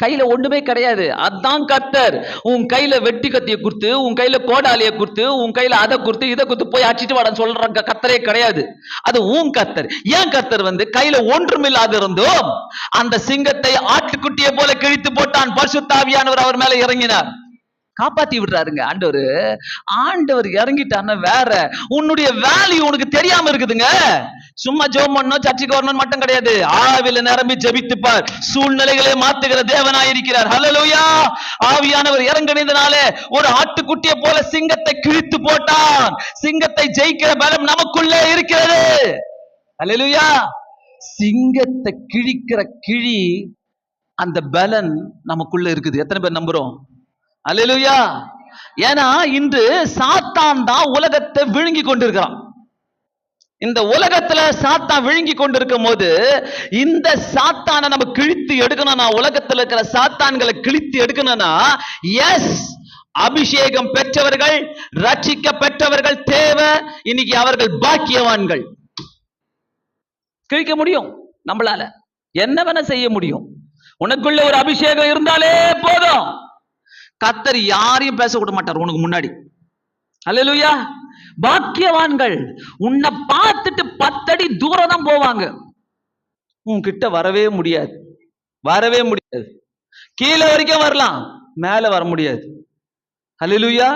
கையில ஒண்ணுமே கிடையாது. அதான் கர்த்தர். உன் கையில வெட்டி கத்திய கொடுத்து, உன் கையில கோடாலிய கொடுத்து, உன் கையில அதை கொடுத்து இதை கொடுத்து போய் அடிச்சிட்டு வாடான்னு சொல்ற கர்த்தரே கிடையாது. அது உன் கர்த்தர். ஏன் கர்த்தர் கையில ஒன்றுமில்லாத இருந்தோம் அந்த சிங்கத்தை ஆட்டுக்குட்டியை போல கிழித்து போட்டான். பரிசுத்த ஆவியானவர் அவர் மேல இறங்கினார், காப்பாத்தி விடுறாருங்க ஆண்டவர். ஆண்டவர் இறங்கிட்டான்னா வேற. உன்னுடைய வேல்யூ உனக்கு தெரியாம இருக்குதுங்க. சும்மா ஜெபம் பண்ணணும், சர்ச்சுக்கு வரணும் மட்டும் கிடையாது. ஆவில நிரம்பி ஜெபித்துப்பார், சூழ்நிலைகளை மாத்துகிற தேவனாய் இருக்கிறார். ஹல்லேலூயா. ஆவியானவர் இறங்கினதுனால ஒரு ஆட்டுக்குட்டியை போல சிங்கத்தை கிழித்து போட்டான். சிங்கத்தை ஜெயிக்கிற பலம் நமக்குள்ளே இருக்கிறது. ஹல்லேலூயா. சிங்கத்தை கிழிக்கிற கிழி அந்த பலன் நமக்குள்ள இருக்குது. எத்தனை பேர் நம்புறோம்? அல்லேலூயா. ஏன்னா இன்று சாத்தான் தான் உலகத்தை விழுங்கி கொண்டிருக்கிறான். இந்த உலகத்துல சாத்தான் விழுங்கி கொண்டிருக்கும் போது இந்த சாத்தானை நம்ம கிழித்து எடுக்கணும்னா, உலகத்துல இருக்கிற சாத்தான்களை கிழித்து எடுக்கணும்னா, எஸ், அபிஷேகம் பெற்றவர்கள், ரட்சிக்க பெற்றவர்கள் தேவை. இன்னைக்கு அவர்கள் பாக்கியவான்கள். கிழிக்க முடியும் நம்மளால, என்ன வேணா செய்ய முடியும். உனக்குள்ள ஒரு அபிஷேகம் இருந்தாலே போதும். கர்த்தர் யாரையும் பேச விட மாட்டார் உனக்கு முன்னாடி. அல்லேலூயா. பாக்கியவான்கள் உன்னை பார்த்துட்டு 10 அடி தூரம் தான் போவாங்க, உன்கிட்ட வரவே முடியாது. வரவே முடியாது. கீழே வரைக்கும் வரலாம், மேல வர முடியாது. அல்லேலூயா.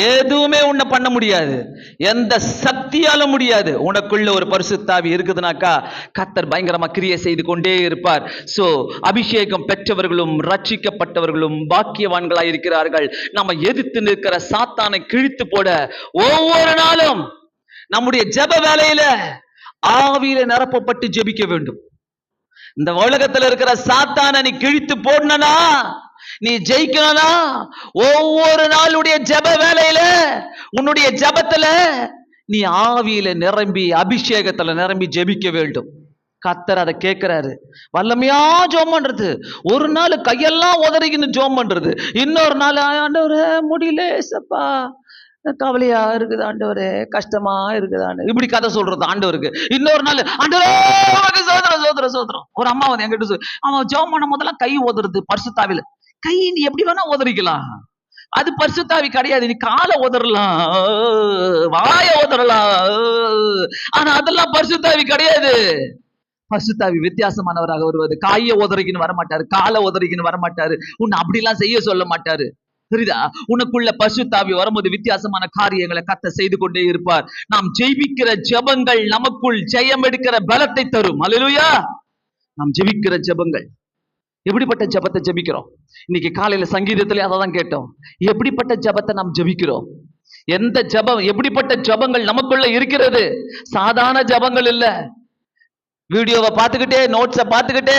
எதுவுமே உன்னை பண்ண முடியாது, எந்த சக்தியாலும் முடியாது. உனக்குள்ள ஒரு பரிசுத்த ஆவி இருக்குதுனாக்கா கர்த்தர் பயங்கரமா கிரியை செய்து கொண்டே இருப்பார். சோ அபிஷேகம் பெற்றவர்களும் ரட்சிக்கப்பட்டவர்களும் பாக்கியவான்களாய் இருக்கிறார்கள். நம்ம எதிர்த்து நிற்கிற சாத்தானை கிழித்து போட ஒவ்வொரு நாளும் நம்முடைய ஜெப வேலையில ஆவியில நிரப்பப்பட்டு ஜெபிக்க வேண்டும். இந்த உலகத்துல இருக்கிற சாத்தானை நீ கிழித்து போடணும்னா, நீ ஜெயிக்கணும்னா, ஒவ்வொரு நாளுடைய ஜெப வேலையில உன்னுடைய ஜெபத்துல நீ ஆவியில நிரம்பி அபிஷேகத்துல நிரம்பி ஜெபிக்க வேண்டும். கர்த்தர் அதை கேட்கிறாரு. வல்லமையா ஜெபம் பண்றது, ஒரு நாள் கையெல்லாம் உதறிக்கின்னு ஜெபம் பண்றது, இன்னொரு நாள் ஆண்டவரே முடியல சப்பா, கவலையா இருக்குது ஆண்டவரே, கஷ்டமா இருக்குது, இப்படி கதை சொல்றது ஆண்டவருக்கு. இன்னொரு நாள் ஆண்டவரே சோதரம் சோதரம் சோதரம். ஒரு அம்மா வந்து என்கிட்ட அவன் ஜெபம் பண்ணும் போதெல்லாம் கை உதறது. பரிசுத்தாவில கை நீ எப்படி வேணா உதறிக்கலாம், அது பரிசுத்தாவி கிடையாது. நீ காலை உதறலாம், வாய உதறலாம், ஆனா அதெல்லாம் பரிசுத்தாவி கிடையாது. பரிசுத்தாவி வித்தியாசமானவராக வருவது. காயை உதறிக்கின்னு வரமாட்டாரு, காலை உதறிக்கின்னு வரமாட்டாரு, உன்னை அப்படிலாம் செய்ய சொல்ல மாட்டாரு. புரியுதா? உனக்குள்ள பரிசுத்தாவி வரும்போது வித்தியாசமான காரியங்களை கர்த்தர் செய்து கொண்டே இருப்பார். நாம் ஜெபிக்கிற ஜெபங்கள் நமக்குள் ஜெயம் எடுக்கிற பலத்தை தரும். அல்லேலூயா. நாம் ஜெபிக்கிற ஜெபங்கள், எப்படிப்பட்ட ஜெபத்தை ஜெபிக்கிறோம்? இன்னைக்கு காலையில சங்கீதத்திலே அதை தான் கேட்டோம். எப்படிப்பட்ட ஜெபத்தை நாம் ஜெபிக்கிறோம்? எந்த ஜெபம், எப்படிப்பட்ட ஜெபங்கள் நமக்குள்ள இருக்கிறது? சாதாரண ஜெபங்கள் இல்ல. வீடியோவை பார்த்துக்கிட்டே, நோட்ஸை பார்த்துக்கிட்டே,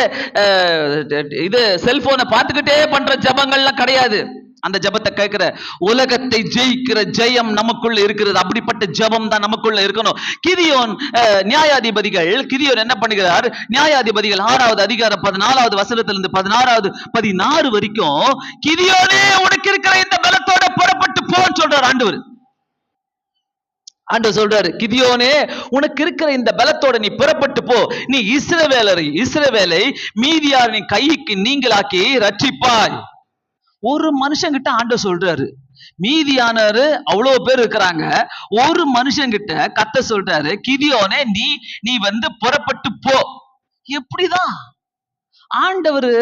இது செல்போனை பார்த்துக்கிட்டே பண்ற ஜெபங்கள்லாம் கிடையாது. அந்த ஜெபத்தை கேட்கிற உலகத்தை ஜெயிக்கிற ஜெயம் நமக்குள்ள இருக்கிறது. அப்படிப்பட்ட ஜெபம் தான் நமக்குள்ள இருக்கணும். கிதியோன் நியாயாதிபதிகள், கிதியோன் என்ன பண்ணுகிறார்? நியாயாதிபதிகள் 6வது அதிகாரம் 14வது வசனத்திலிருந்து 16 வரைக்கும், கிதியோனே உனக்கு இருக்கிற இந்த பலத்தோட புறப்பட்டு போன்னு சொல்றார் ஆண்டவர். ஆண்டவர் சொல்றாரு, கிதியோனே உனக்கு இருக்கிற இந்த பலத்தோட நீ புறப்பட்டு போ, நீ இஸ்ரவேலை மீதியாரின் கைக்கு நீங்களாக்கி ரட்சிப்பாய். ஒரு மனுஷங்கிட்ட ஆண்டவர் சொல்றாரு, மீதியானரு அவ்வளவு பேர் இருக்கிறாங்க, ஒரு மனுஷங்கிட்ட கர்த்தர் சொல்றாரு, கிதியோனே நீ புறப்பட்டு போ. எப்படிதான் ஆண்டவரு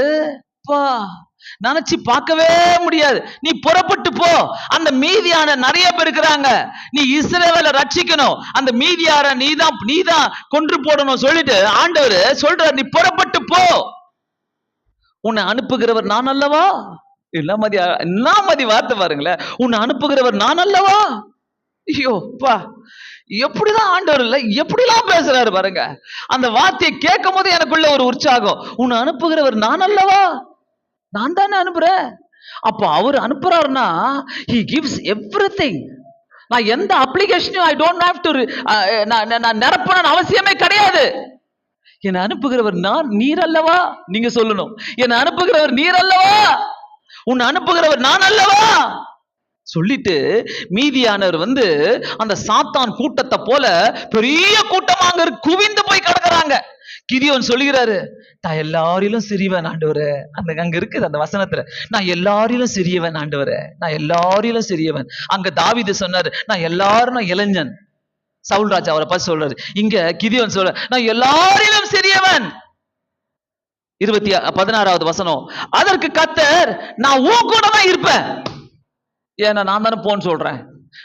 நினைச்சு பார்க்கவே முடியாது. நீ புறப்பட்டு போ, அந்த மீதியான நிறைய பேர் இருக்கிறாங்க, நீ இஸ்ரவேலை ரட்சிக்கணும், அந்த மீதியார நீதான் கொன்று போடணும் சொல்லிட்டு ஆண்டவர் சொல்றார், நீ புறப்பட்டு போ. உன்னை அனுப்புகிறவர் நான் அல்லவா? என்ன மதி வார்த்தை பாருங்களேன். உன்னை அனுப்புகிறவர் நான் அல்லவா? ஐயோ பா, எப்படிதான் ஆண்டவர் இல்ல எப்படிலாம் பேசுறாரு பாருங்க. அந்த வார்த்தையை கேட்கும் போது எனக்குள்ள ஒரு உற்சாகம். உன்னை அனுப்புகிறவர் நான் அல்லவா? நான் தானே அனுப்புறேன். அப்போ அவர் அனுப்புறாருன்னா he gives everything. நான் எந்த அப்ளிகேஷனையும் I don't have to நான் நிரப்பணும் அவசியமே கிடையாது. என்னை அனுப்புகிறவர் நீர் அல்லவா? நீங்க சொல்லணும், என்னை அனுப்புகிறவர் நீர் அல்லவா? உன்னை அனுப்புகிறவர் நான் அல்லவா? சொல்லிட்டு மீதியானவர் அந்த சாத்தான் கூட்டத்தை போல பெரிய கூட்டமாக குவிந்து போய் கிடக்குறாங்க. கிதியோன் சொல்லுகிறாரு, நான் எல்லாரிலும் சிறியவன் ஆண்டவரே. அங்க இருக்குது அந்த வசனத்துல, நான் எல்லாரிலும் சிறியவன் ஆண்டவரே, நான் எல்லாரிலும் சிறியவன். அங்க தாவீது சொன்னாரு, நான் எல்லாரும் இளைஞன். சவுல் ராஜா அவரை பார்த்து சொல்றாரு. இங்க கிதியோன் சொல்ற, நான் எல்லாரிலும் சிறியவன். 16வது வசனம், அதற்கு கர்த்தர், நான் உன் கூட தான் இருப்பேன். ஏன்னா நான் தானே போன்னு சொல்றேன்,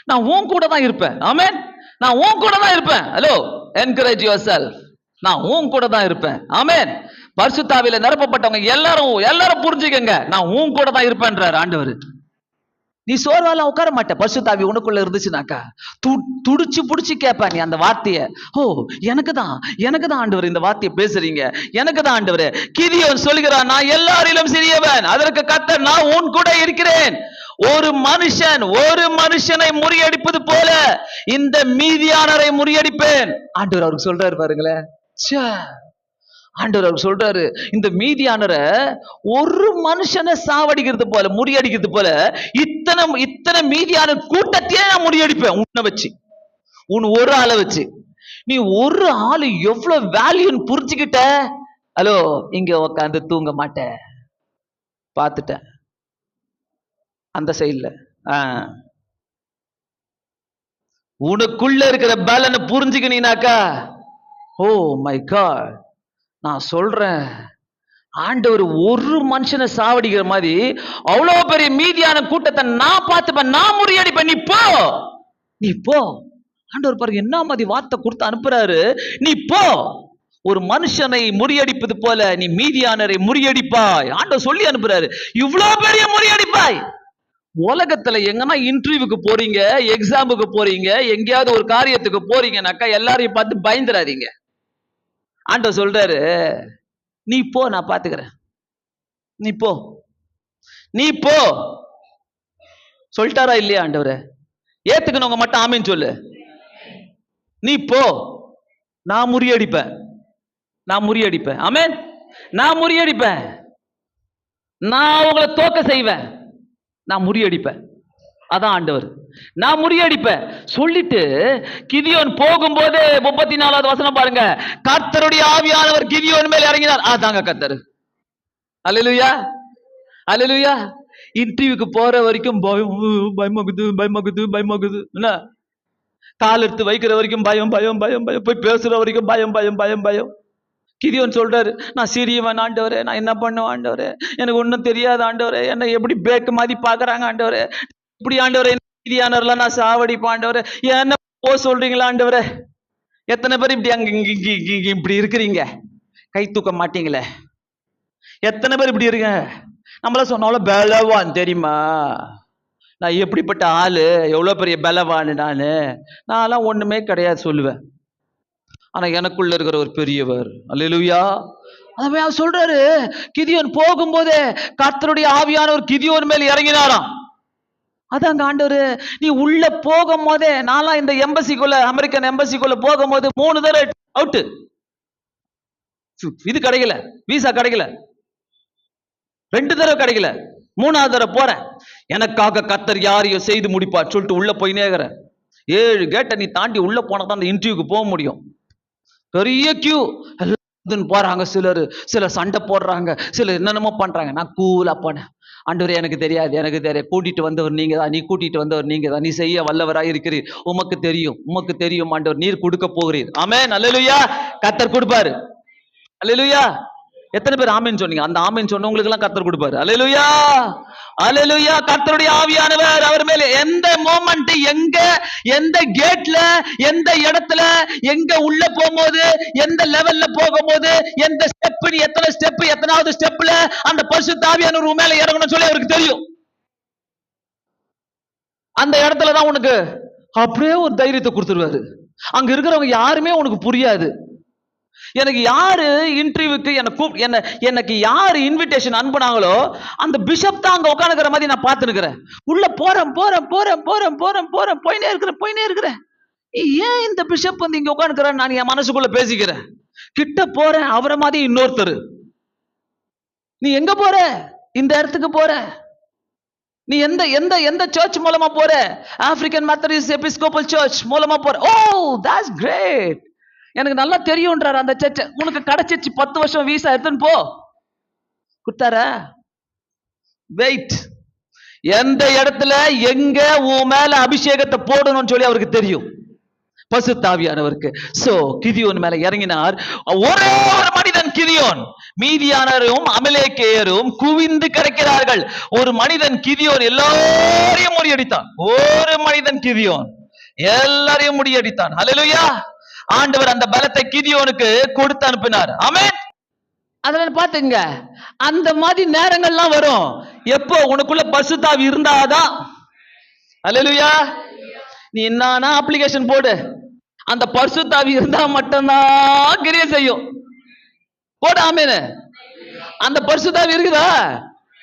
நான் உன் கூட தான் இருப்பேன். ஆமென். நான் உன் கூட தான் இருப்பேன். Hello, encourage your self. நான் உன் கூட தான் இருப்பேன். ஆமென். பரிசுத்தாவில நிரப்பப்பட்டவங்க எல்லாரும் புரிஞ்சுக்கங்க, நான் உன் கூட தான் இருப்பேன்றார் ஆண்டவர். நீ சோர்வாலாம் உட்கார மாட்ட. பரிசுத்தாவி உனக்குள்ள இருந்துச்சுனாக்கா துடிச்சு புடிச்சு கேட்ப நீ அந்த வார்த்தைய. ஓ, எனக்கு தான் ஆண்டவர் இந்த வார்த்தையை பேசுறீங்க, எனக்கு தான் ஆண்டவர். கிதியோன் சொல்கிறான், நான் எல்லாரிலும் சிறியவன், அதற்கு கர்த்தர், நான் உன் கூட இருக்கிறேன். ஒரு மனுஷனை முறியடிப்பது போல இந்த மீதியானரை முறியடிப்பேன். ஆண்டவர் அவருக்கு சொல்றாரு பாருங்களேன். ஆண்டவர் அவர் சொல்றாரு, இந்த மீதியானரை ஒரு மனுஷனை சாவடிக்கிறது போல, முறியடிக்கிறது போல இத்தனை மீதியான கூட்டத்தையே நான் முறியடிப்பேன் உன்னை வச்சு, உன் ஒரு ஆளை வச்சு. நீ ஒரு ஆளு எவ்வளவு வேல்யூன்னு புரிஞ்சுக்கிட்ட. ஹலோ, இங்க உட்காந்து தூங்க மாட்ட. பார்த்துட்டேன் அந்த சைட்ல. உனக்குள்ள இருக்கிற பலனை புரிஞ்சுக்கினாக்கா, ஓ மை காட், நான் சொல்றேன், ஆண்டவர் ஒரு மனுஷனை சாவடிக்கிற மாதிரி அவ்வளவு பெரிய மீதியான கூட்டத்தை நான் பார்த்துப்பேன், நான் முறியடிப்பேன். நீ போ. ஆண்டவர் பாருங்க என்ன மாதிரி வார்த்தை கொடுத்து அனுப்புறாரு. நீ போ, ஒரு மனுஷனை முறியடிப்பது போல நீ மீதியானரை முறியடிப்பாய். ஆண்டவர் சொல்லி அனுப்புறாரு, இவ்வளவு பெரிய முறியடிப்பாய். உலகத்துல எங்கன்னா இன்டர்வியூக்கு போறீங்க, எக்ஸாமுக்கு போறீங்க, எங்கேயாவது ஒரு காரியத்துக்கு போறீங்கன்னாக்கா எல்லாரையும் பார்த்து பயந்துராதீங்க. ஆண்டவர் சொல்றாரு, நீ போ, நான் பாத்துக்கிறேன், நீ போ. சொல்லிட்டாரா இல்லையா ஆண்டவரே? ஏத்துக்கணுங்க மட்டும் ஆமீன் சொல்லு. நீ போ, நான் முறியடிப்பேன். ஆமென். நான் முறியடிப்பேன், நான் உங்களை தோக்க செய்வேன், நான் முறியடிப்பேன். அதான் ஆண்டவர், நான் முறியடிப்பேன் சொல்லிட்டு கிதியோன் போகும்போது 34வது வசனம் பாருங்க, கர்த்தருடைய ஆவியானவர் கிதியோன் மேல் இறங்கினார். அதாங்க கர்த்தர். அல்லேலூயா, அல்லேலூயா. இன்டர்வியூக்கு போற வரைக்கும் பயமாகுது. என்ன, கால் எடுத்து வைக்கிற வரைக்கும் பயம், போய் பேசுற வரைக்கும் பயம். கிதியோன் சொல்றாரு, நான் சிறியவன் ஆண்டவரே, நான் என்ன பண்ணுவேன் ஆண்டவரே, எனக்கு ஒன்றும் தெரியாது ஆண்டவரே, என்ன எப்படி பேக்கு மாதிரி பாக்குறாங்க ஆண்டவரே, இப்படி ஆண்டவரே, மீதியானவர்லாம் நான் சாவடிப்பேன் ஆண்டவரே, என்ன போ சொல்றீங்களா ஆண்டவரே? எத்தனை பேர் இப்படி அங்க இப்படி இருக்கிறீங்க? கை தூக்க மாட்டீங்களே. எத்தனை பேர் இப்படி இருக்க? நம்மள சொன்னாலும் பலவான் தெரியுமா, நான் எப்படிப்பட்ட ஆளு, எவ்வளவு பெரிய பலவான், நான்லாம் ஒண்ணுமே கிடையாது சொல்லுவேன். ஆனா எனக்குள்ள இருக்கிற ஒரு பெரியவர். அல்லேலூயா. அவர் சொல்றாரு, கிதியோன் போகும்போதே கர்த்தருடைய ஆவியானவர் கிதியோன் மேல் இறங்கினாராம். அதாங்க ஆண்டவர். நீ உள்ள போகும் போதே, நான்லாம் இந்த எம்பசிக்குள்ள, அமெரிக்கன் எம்பசிக்குள்ள போகும்போது 3 தடவை அவுட். இது கிடைக்கல, விசா கிடைக்கல, 2 தடவை கிடைக்கல, 3வது தடவை போறேன். எனக்காக கர்த்தர் யாரையும் செய்து முடிப்பார் சொல்லிட்டு உள்ள போய் நேக்கிறேன். 7 கேட்டை நீ தாண்டி உள்ள போனதான் அந்த இன்டர்வியூக்கு போக முடியும். பெரிய கியூ, போறாங்க, சிலர் சண்டை போடுறாங்க, சிலர் என்னென்னமோ பண்றாங்க. நான் கூலா போனேன். ஆண்டவரே, எனக்கு தெரியாது, கூட்டிட்டு வந்தவர் நீங்க தான், நீ கூட்டிட்டு வந்தவர் நீங்க தான், நீ செய்ய வல்லவராய் இருக்கிறீர், உமக்கு தெரியும் ஆண்டவர், நீர் கொடுக்க போகிறீர். ஆமென். அல்லேலூயா. கர்த்தர் கொடுப்பாரு. அல்லேலூயா. எத்தனை பேர் ஆமென் சொன்னீங்க? அந்த ஆமென் சொன்னவங்களுக்கு எல்லாம் கர்த்தர் கொடுப்பாரு. அல்லேலூயா, அல்லேலூயா. கர்த்தருடைய ஆவியானவர் அவர் மேல எந்த மொமெண்ட், எந்த கேட்ல, எந்த இடத்துல, எங்க உள்ள போகும்போது, எந்த லெவல்ல போகும்போது, எந்த ஸ்டெப், எத்தனை ஸ்டெப், எத்தனாவது ஸ்டெப்ல அந்த பரிசுத்த ஆவியானவர் மேல இறங்கணும்னு சொல்லி அவருக்கு தெரியும். அந்த இடத்துலதான் உனக்கு அப்படியே ஒரு தைரியத்தை கொடுத்துருவாரு. அங்க இருக்கிறவங்க யாருமே உனக்கு புரியாது. எனக்கு யாரு இன்டர்வியூக்கு எனக்கு யாரு இன்விடேஷன் அனுப்புனாங்களோ அந்த பிஷப் தான் அங்க உட்காந்துக்கிற மாதிரி நான் பார்த்துருக்கிறேன். உள்ள போறேன் போயினே இருக்கிறேன். ஏன் இந்த பிஷப் வந்து இங்க உட்காந்துக்கிறேன் நான் என் மனசுக்குள்ள பேசிக்கிறேன். கிட்ட போறேன், அவரை மாதிரி இன்னொருத்தர். நீ எங்க போற? இந்த இடத்துக்கு போற. நீ எந்த சர்ச் மூலமா போற? ஆப்பிரிக்கன் மெத்தடிஸ்ட் எபிஸ்கோபல் சர்ச் மூலமா போற. ஓ, தட்ஸ் கிரேட். எனக்கு நல்லா தெரியும்ன்றாரு அந்த சர்ச்சை. உனக்கு கிடைச்சிச்சு 10 வருஷம் வீசா, எடுத்துன்னு போ. கொடுத்தாரா? வெயிட். எந்த இடத்துல எங்க உன் மேல அபிஷேகத்தை போடணும்னு சொல்லி அவருக்கு தெரியும், பரிசுத்த ஆவியானவருக்கு. சோ கிதியோன் மேல இறங்கினார். ஒரே ஒரு மனிதன் கிதியோன், மீதியானரும் அமலேக்கியரும் குவிந்து கிடக்கிறார்கள். ஒரு மனிதன் கிதியோன் எல்லாரையும் முறியடித்தான். ஒரு மனிதன் கிதியோன் எல்லாரையும் முறியடித்தான். ஹல்லேலூயா. ஆண்டவர் அந்த பலத்தை கிதியோனுக்கு கொடுத்து அனுப்பினார். ஆமென். அதனால பாத்துங்க, அந்த மாதிரி நேரங்கள்லாம் வரும். எப்போ உனக்குள்ள பரிசுத்த ஆவி இருந்தாதான். ஹல்லேலூயா. நீ என்னன்னா அப்ளிகேஷன் போடு, அந்த பரிசுத்த ஆவி இருந்தா மட்டும்தான் கிரியை செய்யும். போடு ஆமென். அந்த பரிசுத்த ஆவி இருக்குதா?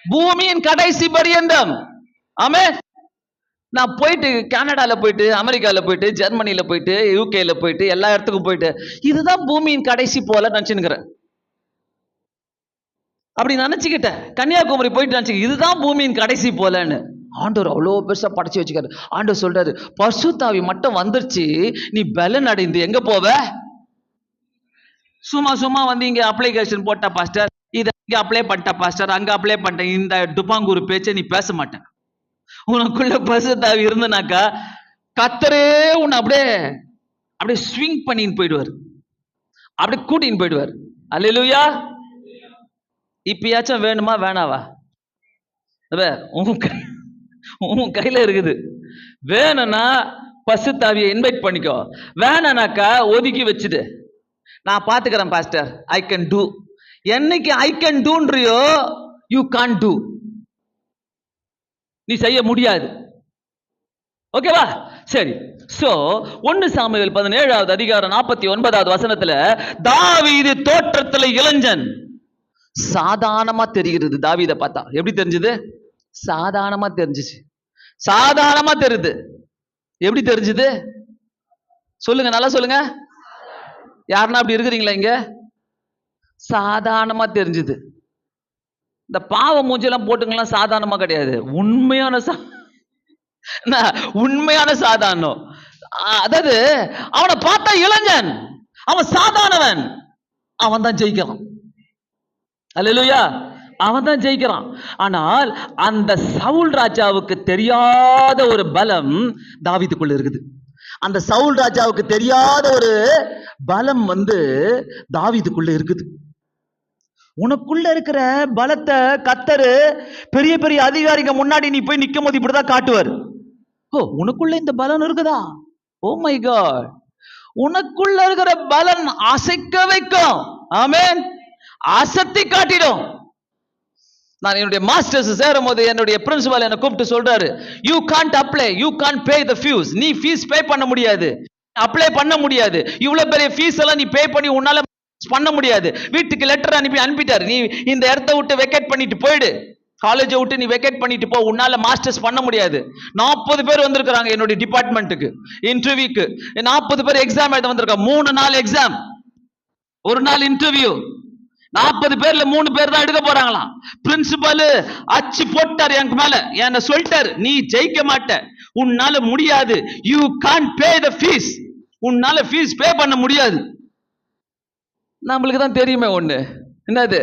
பூமியின் கடைசி பரியந்தம். ஆமென். நான் போயிட்டு கனடால போயிட்டு, அமெரிக்கால போயிட்டு, ஜெர்மனில போயிட்டு, யூகேல போயிட்டு, எல்லா இடத்துக்கும் போயிட்டு இதுதான் பூமியின் கடைசி போல நினைச்சுக்கிறேன். அப்படி நினைச்சுக்கிட்டேன். கன்னியாகுமரி போயிட்டு நினைச்சு இதுதான் பூமியின் கடைசி போலன்னு. ஆண்டவர் அவ்வளோ பெருசா படைச்சு வச்சுக்காரு. ஆண்டவர் சொல்றாரு, பரிசுத்த ஆவி மட்டும் வந்துருச்சு, நீ பலன் அடைந்து எங்க போவ? சும்மா வந்து இங்க அப்ளிகேஷன் போட்ட பாஸ்டர், இதை இங்க அப்ளை பண்ணிட்ட பாஸ்டர், அங்க அப்ளை பண்ணிட்டேன், இந்த டுபாங்கூர் பேச்சை நீ பேச மாட்டேன். உனக்குள்ள பரிசுத்த ஆவி இருந்தனாக்கா கர்த்தரே உன்னை அப்படியே ஸ்விங் பண்ணின்னு போயிடுவார், அப்படியே கூட்டின்னு போயிடுவார். அல்லேலூயா. இப்பயாச்சும் வேணுமா வேணாவா? உன் கையில இருக்குது. வேணும்னா பரிசுத்த ஆவியை இன்வைட் பண்ணிக்கோ, வேணானாக்கா ஒதுக்கி வச்சுடு. நான் பாத்துக்கிறேன் பாஸ்டர், ஐ கேன் டூ. என்னைக்கு ஐ கேன் டூன்றியோ யூ கான் டூ, நீ செய்ய முடியாது. ஓகேவா? சரி. சோ 1 சாமுவேல் 17வது அதிகாரம் 49வது வசனத்துல, தாவீது தோற்றத்துல இளைஞன். சாதாரணமா தெரிகிறது. தாவீத பார்த்தா எப்படி தெரிஞ்சது? சாதாரணமா தெரிஞ்சிச்சு. சாதாரணமா தெரியுது. எப்படி தெரிஞ்சது? சொல்லுங்க, நல்லா சொல்லுங்க. யாருன்னா அப்படி இருக்கிறீங்களா இங்க? சாதாரணமா தெரிஞ்சது. இந்த பாவ மூஞ்செல்லாம் போட்டுங்கலாம் சாதாரணமா கிடையாது, உண்மையான உண்மையான சாதாரணம். அதாவது அவனை பார்த்தா இளைஞன், அவன் சாதாரணவன், அவன் தான் ஜெயிக்கிறான். அல்லேலூயா. அவன் தான் ஜெயிக்கிறான். ஆனால் அந்த சவுல் ராஜாவுக்கு தெரியாத ஒரு பலம் தாவீதுக்குள்ள இருக்குது. அந்த சவுல் ராஜாவுக்கு தெரியாத ஒரு பலம் தாவீதுக்குள்ள இருக்குது. உனக்குள்ள இருக்கிற பலத்தை கர்த்தர் பெரிய பெரிய அதிகாரிங்க முன்னாடி நீ போய் நிக்கும் போது இப்படிதான் காட்டுவார். ஓ, உனக்குள்ள இந்த பலன் இருக்குதா? Oh my God. உனக்குள்ள இருக்கிற பலன் அசைக்க வைக்கும். ஆமென். அசத்தி காட்டிடும். நான் என்னுடைய மாஸ்டர்ஸ் சேரும் போது என்னுடைய பிரின்சிபல் என்ன கூப்பிட்டு சொல்றாரு, you can't apply, you can't pay the fees. நீ ஃபீஸ் பே பண்ண முடியாது, அப்ளை பண்ண முடியாது. இவ்வளவு பெரிய ஃபீஸ் எல்லாம் நீ பே பண்ணி உன்னால பண்ண முடியாது. வீட்டுக்கு லெட்டர் அனுப்பிட்டாரு, நீ இந்த இடத்த விட்டு வெக்கேட் பண்ணிட்டு போயிடு, காலேஜை விட்டு நீ வெக்கேட் பண்ணிட்டு போ, உன்னால மாஸ்டர்ஸ் பண்ண முடியாது. 40 பேர் வந்திருக்காங்க என்னுடைய டிபார்ட்மெண்ட்டுக்கு இன்டர்வியூக்கு. 40 பேர் எக்ஸாம் எழுத வந்திருக்காங்க. 3 நாள் எக்ஸாம், ஒரு நாள் இன்டர்வியூ. 40 பேர்ல 3 பேர் தான் எடுக்க போறாங்களாம். பிரின்சிபல் அச்சு போட்டார் எனக்கு மேல, என்ன சொல்லிட்டாரு, நீ ஜெயிக்க மாட்ட, உன்னால முடியாது, you can't pay the fees, உன்னால ஃபீஸ் பே பண்ண முடியாது. நம்மளுக்கு தான் தெரியுமே ஒண்ணு, என்னது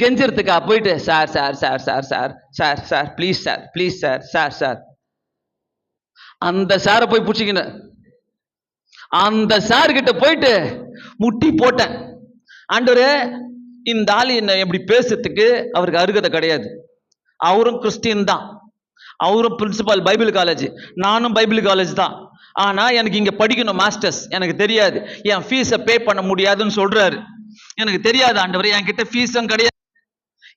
கெஞ்சறதுக்கா போயிட்டு, sir sir sir sir sir sir sir please sir please sir sir sir. அந்த சாரை போய் பிடிச்சிக்கின, அந்த சார் கிட்ட போயிட்டு முட்டி போட்டேன், ஆண்டவரே இந்த ஆள் என்ன எப்படி பேசுறதுக்கு அவருக்கு அருகதை கிடையாது. அவரும் கிறிஸ்டியன் தான், அவரும் பிரின்சிபால் பைபிள் காலேஜ், நானும் பைபிள் காலேஜ் தான். ஆனா எனக்கு இங்க படிக்கணும் மாஸ்டர்ஸ், எனக்கு தெரியாது, என் ஃபீஸை பே பண்ண முடியாதுன்னு சொல்றாரு. எனக்கு தெரியாது ஆண்டவரே, என்கிட்ட ஃபீஸும் கிடையாது.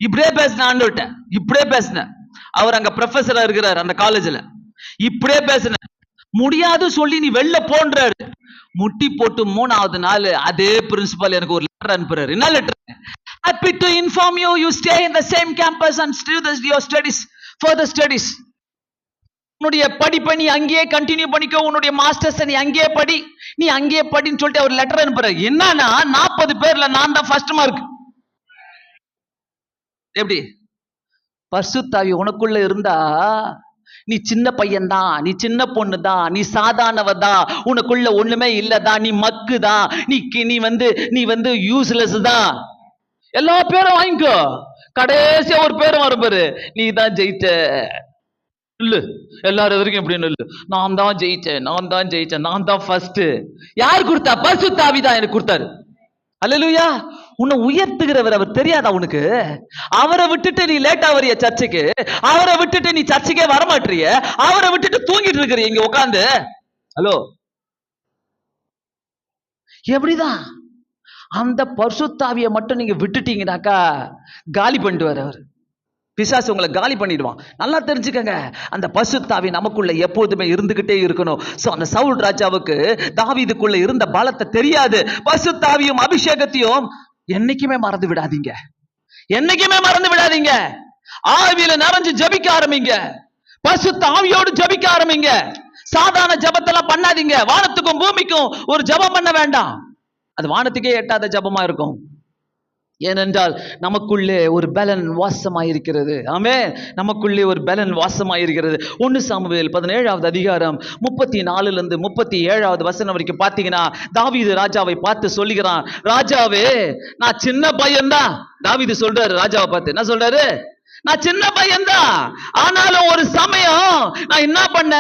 இப்படியே பேசின ஆண்டவர்கிட்ட, இப்படியே பேசின. அவர் அங்க ப்ரொஃபஸரா இருக்கிறார் அந்த காலேஜ்ல. இப்படியே பேசின, முடியாது சொல்லி நீ வெளில போன்றாரு. முட்டி போட்டு 3வது நாள் அதே பிரின்சிபல் எனக்கு ஒரு லெட்டர் அனுப்புறாரு. என்ன letter? Happy to inform you, you stay in the same campus and do your studies, further studies. உன்னுடைய படிப்பை நீ அங்கேயே கண்டினியூ பண்ணிக்கோ, உன்னுடைய மாஸ்டர்ஸ் நீ அங்கேயே படி, நீ அங்கேயே படின்னு சொல்லிட்டு ஒரு லெட்டர் அனுப்புறாரு. என்னன்னா 40 பேர்ல நான் தான் ஃபர்ஸ்ட் மார்க். எப்படி? பரிசுத்த ஆவி உனக்குள்ள இருந்தா நீ சின்ன பையன்தான், நீ சின்ன பொண்ணுதான், நீ சாதாரணவதான், உனக்குள்ள ஒண்ணுமே இல்லதான், நீ மக்குதான், நீ யூஸ்லெஸ் தான். எல்லா பேரும் வாங்கிக்கோ, கடைசியா ஒரு பேரும் வரும் பாரு, நீ தான் ஜெயிச்ச. இல்ல எல்லாரும் வரைக்கும் எப்படி இல்ல, நான் தான் ஜெயிச்சேன், நான் தான் ஜெயிச்சேன், நான் தான் ஃபர்ஸ்ட். யார் கொடுத்தா? பரிசுத்த ஆவி தான் எனக்கு கொடுத்தாரு. அல்லேலூயா. உன்னை உயர்த்துகிறவர் அவர் தெரியாதா உனக்கு? அவரை விட்டுட்டு நீ லேட்டா வரிய சர்ச்சுக்கு, அவரை விட்டுட்டு நீ சர்ச்சுக்கே வரமாட்டிய, அவரை விட்டுட்டு தூங்கிட்டு இருக்கிறீங்க இங்க உட்காந்து. ஹலோ, எப்படிதான் அந்த பரிசுத்தாவியை மட்டும் நீங்க விட்டுட்டீங்கன்னாக்கா காலி பண்ணிட்டு வர அவர். பிசாசு உங்களை காலி பண்ணிடுவான். நல்லா தெரிஞ்சுக்கங்க, அந்த பரிசுத்தாவி நமக்குள்ள எப்போதுமே இருந்துகிட்டே இருக்கணும். சோ அந்த சவுல் ராஜாவுக்கு தாவீதுக்குள்ள இருந்த பலத்தை தெரியாது. பரிசுத்தாவியும் அபிஷேகத்தையும் என்னைக்குமே மறந்து விடாதீங்க, என்னைக்குமே மறந்து விடாதீங்க. ஆவியில நிறைஞ்சு ஜபிக்க ஆரம்பிங்க, பரிசுத்த ஆவியோடு ஜபிக்க ஆரம்பிங்க. சாதாரண ஜபத்தெல்லாம் பண்ணாதீங்க. வானத்துக்கும் பூமிக்கும் ஒரு ஜபம் பண்ண வேண்டாம், அது வானத்துக்கே எட்டாத ஜபமா இருக்கும். ஏனென்றால் நமக்குள்ளே ஒரு பலன் வாசமாயிருக்கிறது. ஆமென். நமக்குள்ளே ஒரு பலன் வாசமாயிருக்கிறது. 1 சாமுவேல் 17வது அதிகாரம் 34 37வது வசனம் வரைக்கும் பார்த்தீங்கன்னா, தாவீது ராஜாவை பார்த்து சொல்லுகிறான், ராஜாவே நான் சின்ன பையன்தான். தாவீது சொல்றாரு ராஜாவை பார்த்து, என்ன சொல்றாரு? நான் சின்ன பையன்தான், ஆனாலும் ஒரு சமயம் நான் என்ன பண்ண,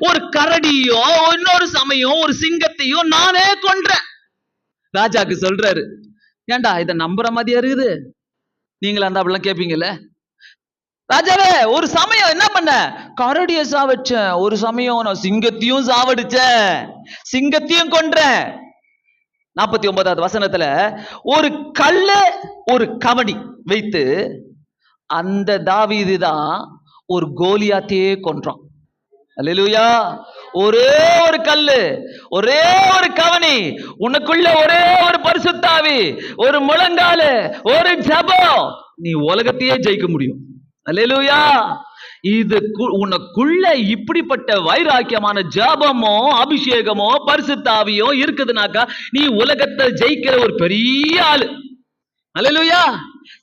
ஒரு கரடியோ இன்னொரு சமயம் ஒரு சிங்கத்தையும் நானே கொன்றேன். ராஜாக்கு சொல்றாரு, ஏண்டா இதை நம்புற மாதிரியா இருக்குது? நீங்களா இருந்தா அப்படிலாம் கேட்பீங்கல்ல? ராஜாவே ஒரு சமயம் என்ன பண்ண, கரடிய சாவடிச்சேன், ஒரு சமயம் நான் சிங்கத்தையும் சாவடிச்சேன், சிங்கத்தையும் கொன்றேன். 49வது வசனத்துல ஒரு கல்லு ஒரு கவடி வைத்து அந்த தாவீது தான் ஒரு கோலியாத்தையே கொன்றான். அல்லேலூயா. ஒரே ஒரு கல்லு, ஒரே ஒரு கவனி, உனக்குள்ள ஒரே ஒரு பரிசுத்தாவி, ஒரு முழங்காலு, ஒரு ஜபம், நீ உலகத்தையே ஜெயிக்க முடியும். அல்லேலூயா. இது உனக்குள்ள இப்படிப்பட்ட வைராக்கியமான ஜபமோ அபிஷேகமோ பரிசுத்தாவியோ இருக்குதுனாக்கா நீ உலகத்தை ஜெயிக்கிற ஒரு பெரிய ஆளு. அல்லேலூயா.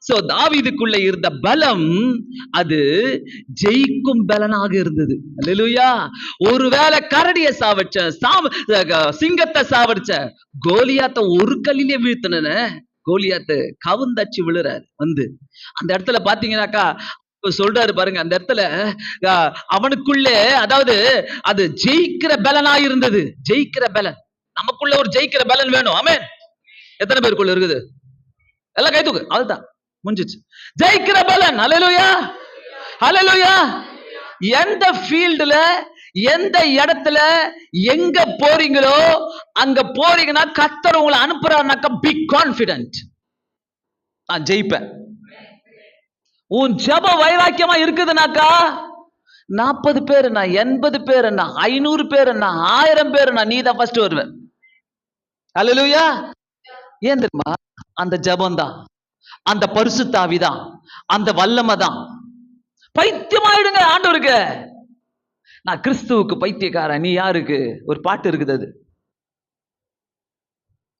சோ தாவீதுக்குள்ள இருந்த பலம் அது ஜெயிக்கும் பலனாக இருந்தது. அல்லேலூயா. ஒருவேளை கரடிய சாவடிச்ச, சிங்கத்தை சாவடிச்ச, கோலியாத்த ஒரு கல்லிலே வீழ்த்தின, கோலியாத்து கவுந்தச்சு விழுறாரு. வந்து அந்த இடத்துல பாத்தீங்கன்னாக்கா சொல்றாரு பாருங்க, அந்த இடத்துல அவனுக்குள்ளே, அதாவது அது ஜெயிக்கிற பலனா இருந்தது. ஜெயிக்கிற பலன், நமக்குள்ள ஒரு ஜெயிக்கிற பலன் வேணும். ஆமென். எத்தனை பேருக்குள்ள இருக்குது? எல்லாம் கை தூக்கு, அதுதான் முடிஞ்சிச்சு. ஜெயிக்கிற பலன். அல்லேலூயா, அல்லேலூயா. எந்த ஃபீல்டுல, எந்த இடத்துல, எங்க போறீங்களோ அங்க போறீங்கன்னா கர்த்தர் உங்களை அனுப்புறாருனாக்கா பி கான்ஃபிடென்ட், நான் ஜெயிப்பேன். உன் ஜெப வைராக்கியமா இருக்குதுனாக்கா 40 பேர் என்ன, 80 பேர் என்ன, 500 பேர் என்ன, 1000 பேர் என்ன, நீ தான் ஃபர்ஸ்ட் வருவேன். அல்லேலூயா. ஏன் தெரியுமா? அந்த ஜெபம் தான், அந்த பரிசுத்த ஆவி தான், அந்த வல்லமை தான். பைத்தியமாயிடுங்க ஆண்டவருக்கு. நான் கிறிஸ்துவுக்கு பைத்தியக்காரன், நீ யாருக்கு? ஒரு பாட்டு இருக்குது, அது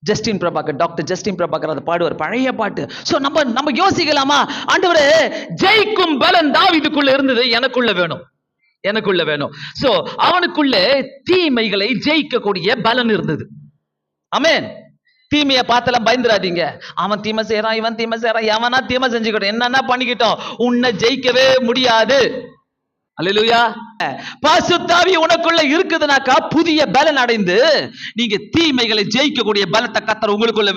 Justin Prabhakar, doctor Justin Prabhakar அதை பாடுவார், பழைய பாட்டு. சோ நம்ம யோசிக்கலாமா, ஆண்டவரே ஜெயிக்கும் பலன் தாவீதுக்குள்ள இருந்தது, எனக்குள்ள வேணும், எனக்குள்ள வேணும். சோ அவனுக்குள்ள தீமைகளை ஜெயிக்கக்கூடிய பலன் இருந்தது. ஆமென். தீமையை பார்த்தெல்லாம் பயந்துராதீங்க. அவன் தீமை செய்யறான், இவன் தீமை செய்யறான், எவனா தீமை செஞ்சுக்கிட்டோம், என்னன்னா பண்ணிக்கிட்டோம், உன்னை ஜெயிக்கவே முடியாது. அல்லேலூயா. பரிசுத்த ஆவி உனக்குள்ள இருக்குதுனாக்கா புதிய பலன் அடைந்து நீங்க தீமைகளை ஜெயிக்கக்கூடிய பலத்தை கர்த்தர் உங்களுக்குள்ள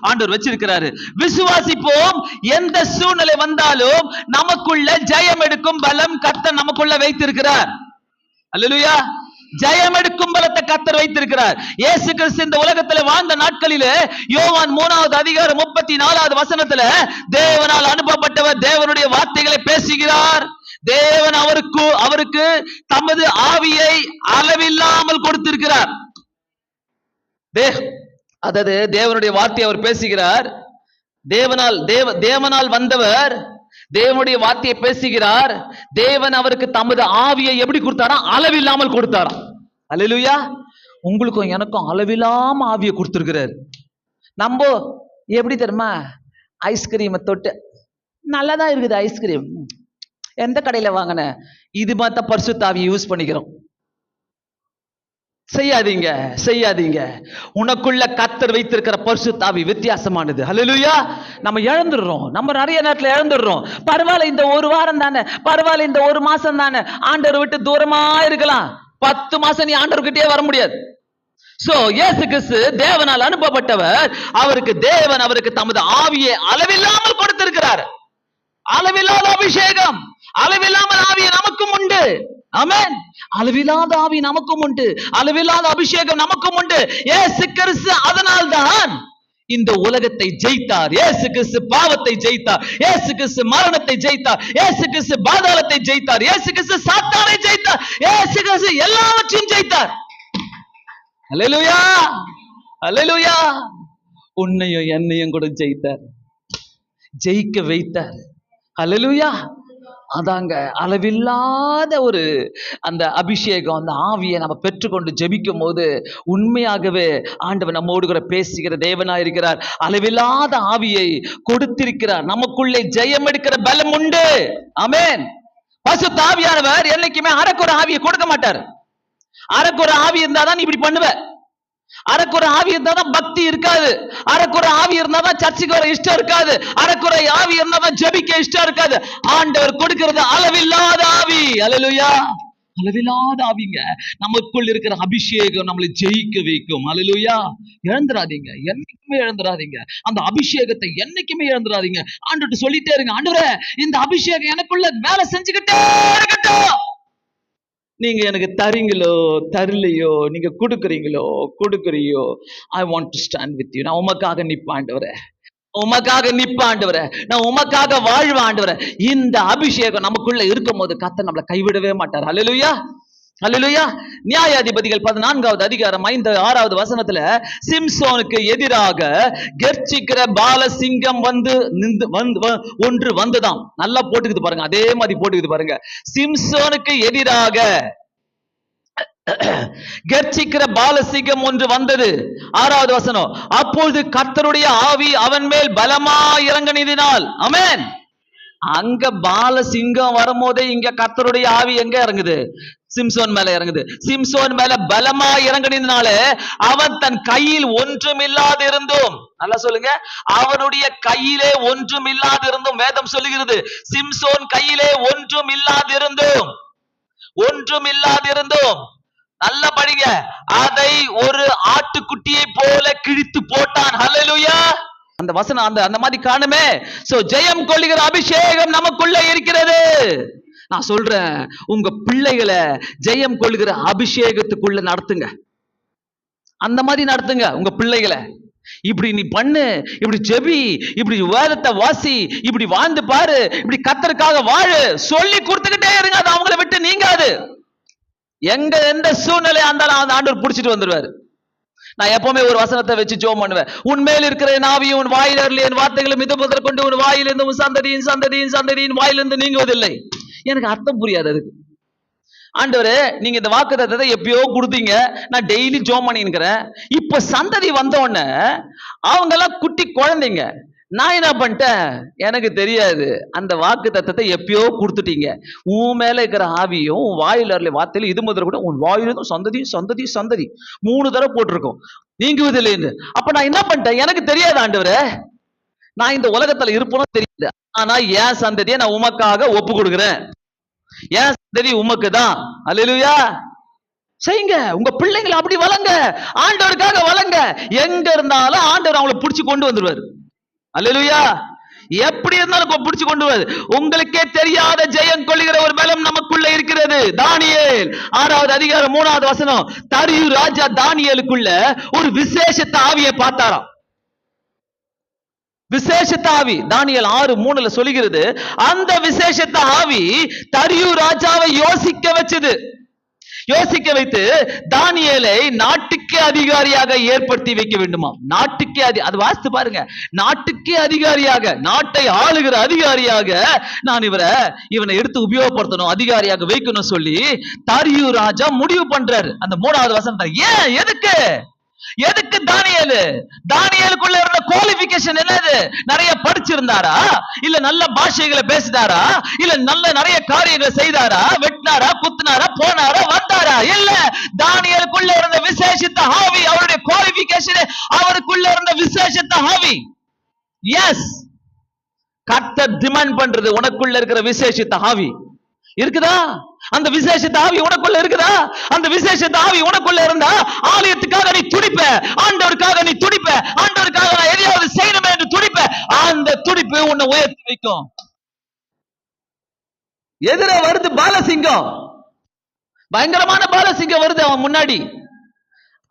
ஆண்டவர் வச்சிருக்கிறாரு. விசுவாசிப்போம். எந்த சூழ்நிலை வந்தாலும் நமக்குள்ள ஜெயம் எடுக்கும் பலம் கர்த்தர் நமக்குள்ள வைத்திருக்கிறார். அல்லேலூயா. ஜெயம் எடுக்கும் பலத்தை கர்த்தர் வைத்திருக்கிறார். இயேசு கிறிஸ்து இந்த உலகத்துல வாழ்ந்த நாட்களிலே யோவான் 3வது அதிகாரம் 34வது வசனத்துல தேவனால் அனுப்பப்பட்டவர் தேவனுடைய வார்த்தைகளை பேசுகிறார். தேவன் அவருக்கு தமது ஆவியை அளவில்லாமல் கொடுத்திருக்கிறார். அதாவது தேவனுடைய வார்த்தையை அவர் பேசுகிறார். தேவனால் வந்தவர் தேவனுடைய வார்த்தையை பேசுகிறார். தேவன் அவருக்கு தமது ஆவியை எப்படி கொடுத்தாரா? அளவில்லாமல் கொடுத்தாராம். அல்லேலூயா. உங்களுக்கும் எனக்கும் அளவில்லாம ஆவியை கொடுத்திருக்கிறார். நம்ம எப்படி தெரியுமா? ஐஸ்கிரீமை தொட்டு நல்லதா இருக்குது ஐஸ்கிரீம், எந்த கடையில வாங்கின? இது பார்த்தா பரிசுத்த ஆவியை யூஸ் பண்ணிக்கிறோம். செய்யாதீங்க, செய்யாதீங்க. உனக்குள்ள கர்த்தர் வைத்திருக்கிற பரிசுத்த ஆவி வித்தியாசமானது. ஹல்லேலூயா. நம்ம இழந்துடுறோம், நம்ம நிறைய நேரத்துல இழந்துடுறோம். பரவாயில்ல, இந்த ஒரு வாரம் தானே, பரவாயில்ல இந்த ஒரு மாசம் தானே, ஆண்டவர் விட்டு தூரமா இருக்கலாம். 10 மாசம் நீ ஆண்டவர்கிட்டயே வர முடியாது. சோ இயேசு கிறிஸ்து தேவனால் அனுப்பப்பட்டவர். தேவன் அவருக்கு தமது ஆவியை அளவில்லாமல் கொடுத்திருக்கிறார். அளவில்லாத அபிஷேகம், அளவில்லாமல் ஆவியை நமக்கும் உண்டு. ஆமென். அளவில்லாத ஆவி நமக்கும் உண்டு, அளவில்லாத அபிஷேகம் நமக்கும் உண்டு. இயேசு கிறிஸ்து அதனால்தான் இந்த உலகத்தை ஜெயித்தார். இயேசு கிறிஸ்து பாவத்தை ஜெயித்தார். இயேசு கிறிஸ்து மரணத்தை ஜெயித்தார். இயேசு கிறிஸ்து பாதாளத்தை ஜெயித்தார். இயேசு கிறிஸ்து சாத்தானை ஜெயித்தார். இயேசு கிறிஸ்து எல்லாவற்றையும் ஜெயித்தார். அல்லேலூயா, அல்லேலூயா. உன்னையும் என்னையும் கூட ஜெயித்தார், ஜெயிக்க வைத்தார். அல்லேலூயா. அதாங்க அளவில்லாத ஒரு அந்த அபிஷேகம், அந்த ஆவியை நம்ம பெற்றுக்கொண்டு ஜெபிக்கும் போது உண்மையாகவே ஆண்டவர் நம்மோடு கூட பேசுகிற தேவனா இருக்கிறார். அளவில்லாத ஆவியை கொடுத்திருக்கிறார். நமக்குள்ளே ஜெயம் எடுக்கிற பலம் உண்டு. ஆமென். பரிசுத்த ஆவியானவர் என்னைக்குமே அரைக்குறை ஆவியை கொடுக்க மாட்டார். அரைக்குறை ஆவி இருந்தாதான் இப்படி பண்ணுவ. அரைக்குறை ஆவி இருந்தாதான் பக்தி இருக்காது. அரைக்குறை ஆவி இருந்தாதான் சர்ச்சுக்கு வர இஷ்டம் இருக்காது. அரைக்குறை ஆவி இருந்தாதான் ஜெபிக்க இஷ்டம் இருக்காது. ஆண்டவர் கொடுக்கிறது அளவில்லாத ஆவி. அல்லேலூயா. அளவில்லாத ஆவிங்க. நமக்குள் இருக்கிற அபிஷேகம் நம்மளை ஜெயிக்க வைக்கும். அல்லேலூயா. இழந்துராதீங்க, என்னைக்குமே இழந்துராதீங்க. அந்த அபிஷேகத்தை என்னைக்குமே இழந்துராதீங்க. ஆண்டவர்கிட்ட சொல்லிட்டே இருங்க, ஆண்டவரே இந்த அபிஷேகம் எனக்குள்ள வேலை செஞ்சுக்கிட்டே இருக்கட்டும். நீங்க எனக்கு தரீங்களோ தரலையோ, நீங்க கொடுக்குறியோ, I want to stand with you. நான் உமக்காக நிப்பாண்டவரே, உமக்காக நிப்பாண்டவரே, நான் உமக்காக வாழ்வாண்டவரே. இந்த அபிஷேகம் நமக்குள்ள இருக்கும் போது கர்த்தர் நம்மளை கைவிடவே மாட்டார். அல்லேலூயா, அல்லேலூயா. நியாயாதிபதிகள் 14வது அதிகாரம் 5-6வது வசனத்துல சிம்சோனுக்கு எதிராக கெர்ச்சிக்கிற பாலசிங்கம் ஒன்று வந்துதான். நல்லா போட்டுக்குது பாருங்க, அதே மாதிரி போட்டுக்குது பாருங்க. சிம்சோனுக்கு எதிராக கெர்ச்சிக்கிற பாலசிங்கம் ஒன்று வந்தது. 6வது வசனம். அப்பொழுது கர்த்தருடைய ஆவி அவன் மேல் பலமா இறங்கினதினால். ஆமென். அங்க பாலசிங்கம் வரும்போதே இங்க கர்த்தருடைய ஆவி எங்க இறங்குது? சிம்சோன் மேல இறங்குது. சிம்சோன் மேல பலமா இறங்கினதுனால அவன் தன் கையில் ஒன்றும் இல்லாது இருந்தும், நல்லா சொல்லுங்க, அவனுடைய கையிலே ஒன்றும் இல்லாது இருந்தும் வேதம் சொல்லுகிறது. சிம்சோன் கையிலே ஒன்றும் இல்லாது இருந்தும் நல்லா படிங்க, அதை ஒரு ஆட்டுக்குட்டியை போல கிழித்து போட்டான். ஹல்லேலூயா. அந்த வசனம் அந்த மாதிரி காணுமே. சோ ஜெயம் கொள்ளுகிற அபிஷேகம் நமக்குள்ள இருக்கிறது. நான் சொல்றேன், உங்க பிள்ளைகளை ஜெயம் கொள்ளுகிற அபிஷேகத்துக்குள்ள நடத்துங்க. அந்த மாதிரி நடத்துங்க உங்க பிள்ளைகளை. இப்படி நீ பண்ணு, இப்படி ஜெபி, இப்படி வேதத்தை வாசி, இப்படி வாழ்ந்து பாரு, இப்படி கர்த்தருக்காக வாழு, சொல்லி கொடுத்துக்கிட்டே இருங்க. அது அவங்களை விட்டு நீங்காது. எந்த சூழ்நிலை அந்த ஆண்டவர் புடிச்சிட்டு வந்துருவாரு. நான் எப்பவுமே ஒரு வசனத்தை வச்சு ஜெபம் பண்ணுவேன். உன்மேல் இருக்கிற என் ஆவியும் உன் வாயிலிருந்து என் வார்த்தைகளும் இது முதற்கொண்டு உன் வாயிலிருந்து உன் சந்ததியின் வாயிலிருந்து நீங்குவதில்லை. எனக்கு அர்த்தம் புரியாது அதுக்கு. ஆண்டவரே, நீங்க இந்த வாக்குத்தத்தத்தை எப்பயோ கொடுத்தீங்க, நான் டெய்லி ஜெபம் பண்ணிக்கிறேன். இப்ப சந்ததி வந்த உடனே அவங்க எல்லாம் குட்டி குழந்தைங்க. நான் என்ன பண்ணிட்டேன், எனக்கு தெரியாது. அந்த வாக்கு தத்தத்தை எப்பயோ கொடுத்துட்டீங்க. உன் மேல இருக்கிற ஆவியும் உன் வாயில வார்த்தையில இது முதல் கூட உன் வாயிலும் சந்ததி 3 தடவை போட்டிருக்கோம், நீங்குவதில்லை. அப்ப நான் என்ன பண்ணிட்டேன், எனக்கு தெரியாது ஆண்டவரே. நான் இந்த உலகத்துல இருப்போம் தெரியாது. ஆனா என் சந்ததியை நான் உமக்காக ஒப்பு கொடுக்கிறேன். என் சந்ததி உமக்கு தான். அல்லேலூயா. செய்யுங்க. உங்க பிள்ளைங்களை அப்படி வளங்க, ஆண்டவருக்காக வளங்க. எங்க இருந்தாலும் ஆண்டவர் அவங்களை பிடிச்சு கொண்டு வந்துருவாரு. அல்லேலூயா. எப்படி இருந்தாலும் பிடிச்சு கொண்டு வருவாரு. உங்களுக்கே தெரியாத ஜெயம் கொள்ளுகிற ஒரு பலம் நமக்குள்ள இருக்கிறது. தானியேல் 6வது அதிகாரம் 3வது வசனம். தரியு ராஜா தானியேலுக்குள்ள ஒரு விசேஷத்த ஆவியை பார்த்தாராம். விசேஷத்த ஆவி தானியேல் 6:3 சொல்லுகிறது. அந்த விசேஷத்த ஆவி தரியு ராஜாவை யோசிக்க வைத்து தானியேலை நாட்டுக்கே அதிகாரியாக ஏற்படுத்தி வைக்க வேண்டுமா. நாட்டுக்கே அது வாசித்து பாருங்க. நாட்டுக்கே அதிகாரியாக, நாட்டை ஆளுகிற அதிகாரியாக நான் இவனை எடுத்து உபயோகப்படுத்தணும், அதிகாரியாக வைக்கணும் சொல்லி தரியு ராஜா முடிவு பண்றாரு. அந்த 3வது வசனம். ஏன், எதுக்கு? எதுக்கு தானியேலு? தானியேலுக்குள்ள இருந்த குவாலிஃபிகேஷன் என்னது? நிறைய படிச்சிருந்தாரா, இல்ல நல்ல பாஷைகளை பேசினாரா, இல்ல நல்ல நிறைய காரியங்களை செய்தாரா, வெட்டினாரா, குத்துனாரா, போனாரா, வந்தாரா? இல்ல, தானியேலுக்குள்ள இருந்த விசேஷித்த ஆவி, அவருடைய குவாலிஃபிகேஷன் அவருக்குள்ள இருந்த விசேஷித்த ஆவி. எஸ், கர்த்தர் டிமாண்ட் பண்றது உனக்குள்ள இருக்கிற விசேஷித்த ஆவி இருக்குதா? அந்த விசேஷித்த ஆவி உனக்குள்ள இருக்குதா? அந்த விசேஷித்த ஆவி உனக்குள்ள இருந்தா ஆலயத்துக்காக நீ துடிப்ப, ஆண்டவருக்காக நீ துடிப்ப, ஆண்டவருக்காக நான் எதையாவது செய்யணுமே என்று துடிப்ப. அந்த துடிப்பு உன்னை உயர்த்தி வைக்கும். எதிர வருது பாலசிங்கம், பயங்கரமான பாலசிங்கம் வருது அவன் முன்னாடி.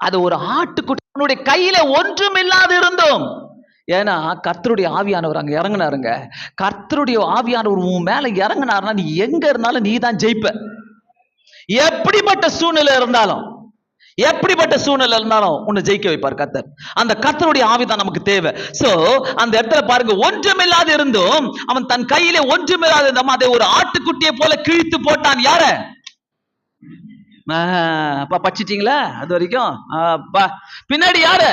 அது ஒரு ஆட்டுக்குட்டியுடைய கையில ஒன்றும் இல்லாது இருந்தோம். ஏன்னா கர்த்தருடைய ஆவியானவர் அங்க இறங்கினாருங்க. கர்த்தருடைய ஆவியானவர் உன் மேல இறங்கினாருன்னா நீ எங்க இருந்தாலும் நீ தான் ஜெயிப்ப. எப்படிப்பட்ட சூழ்நிலை இருந்தாலும், எப்படிப்பட்ட சூழ்நிலை இருந்தாலும் உன்னை ஜெயிக்க வைப்பார் கர்த்தர். அந்த கர்த்தருடைய ஆவிதான் நமக்கு தேவை. சோ அந்த இடத்துல பாருங்க, ஒன்றுமில்லாது இருந்தும் அவன் தன் கையிலே ஒன்றுமில்லாது இருந்தோம் அதை ஒரு ஆட்டுக்குட்டியை போல கிழித்து போட்டான். யார? அப்பா பச்சிட்டீங்களா? அது வரைக்கும் பின்னாடி யாரு?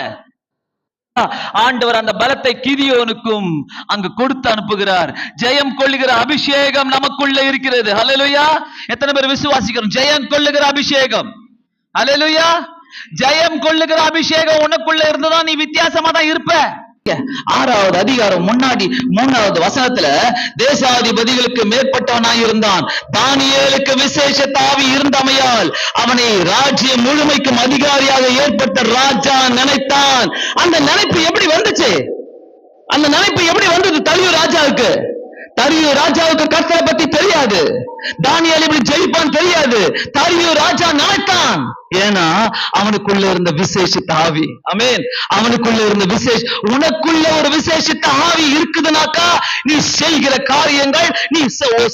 ஆண்டவர் அந்த பலத்தை கிதியோனுக்கும் அங்கு கொடுத்து அனுப்புகிறார். ஜெயம் கொள்ளுகிற அபிஷேகம் நமக்குள்ள இருக்கிறது. ஹல்லேலூயா! எத்தனை பேர் விசுவாசிக்கிறோம் ஜெயம் கொள்ளுகிற அபிஷேகம்? ஹல்லேலூயா! ஜெயம் கொள்ளுகிற அபிஷேகம் உனக்குள்ள இருந்ததா நீ வித்தியாசமா தான் இருப்ப. 6வது அதிகாரம் முன்னாடி 3வது வசனத்துல தேசாதிபதிகளுக்கு மேற்பட்டவனாய் இருந்தான். தானியேலுக்கு விசேஷ தாவி இருந்தமையால் அவனை ராஜ்யம் முழுமைக்கும் அதிகாரியாக ஏற்பட்ட ராஜா நினைத்தான். அந்த நினைப்பு எப்படி வந்துச்சு? அந்த நினைப்பு எப்படி வந்தது? தரியு ராஜாவுக்கு. தரியு ராஜாவுக்கு கர்த்தரை பத்தி தெரியாது, தானியேல் இப்படி ஜெயிப்பான் தெரியாது. தரியு ராஜா நினைத்தான். ஏன்னா அவனுக்குள்ள இருந்த விசேஷித்த ஆவி. ஆமென். அவனுக்குள்ள இருந்த உனக்குள்ள ஒரு விசேஷித்த ஆவி இருக்குதுனாக்கா நீ செய்கிற காரியங்கள், நீ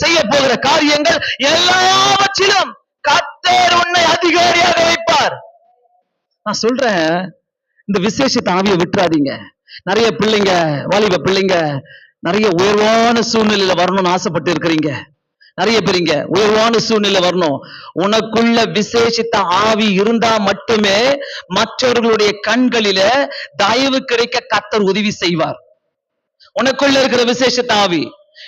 செய்ய போகிற காரியங்கள் எல்லாவற்றிலும் கர்த்தர் உன்னை அதிகாரியாக வைப்பார். நான் சொல்றேன், இந்த விசேஷித்த ஆவியை விட்டுறாதீங்க. நிறைய பிள்ளைங்க, வாலிப பிள்ளைங்க நிறைய உயர்வான சூழ்நிலையில வரணும்னு ஆசைப்பட்டு இருக்கிறீங்க. நிறைய பேருங்க உயர்வான சூழ்நிலை வரணும். உனக்குள்ள விசேஷித்த ஆவி இருந்தா மட்டுமே மற்றவர்களுடைய கண்களில தயவு கிடைக்க கர்த்தர் உதவி செய்வார். உனக்குள்ள இருக்கிற விசேஷித்த ஆவி,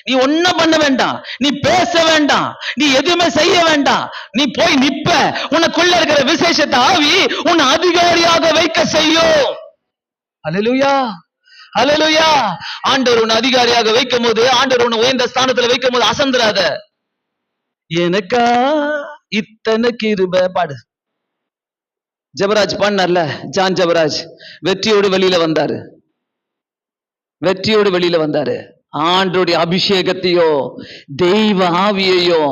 நீ ஒன்னும் பண்ண வேண்டாம், நீ பேச வேண்டாம், நீ எதுவுமே செய்ய வேண்டாம், நீ போய் நிப்ப. உனக்குள்ள இருக்கிற விசேஷித்த ஆவி உன்னை அதிகாரியாக வைக்க செய்யும். அல்லேலூயா! அல்லேலூயா! ஆண்டவர் உன்னை அதிகாரியாக வைக்கும் போது, ஆண்டவர் உன்னை உயர்ந்த ஸ்தானத்துல வைக்கும் போது அசந்துராத. எனக்கா இத்தனை கிருபை பாடு. ஜெபராஜ் பாடினார்ல, ஜான் ஜெபராஜ் வெற்றியோடு வெளியில வந்தாரு. வெற்றியோடு வெளியில வந்தாரு. ஆண்டவருடைய அபிஷேகத்தையோ தெய்வ ஆவியையோ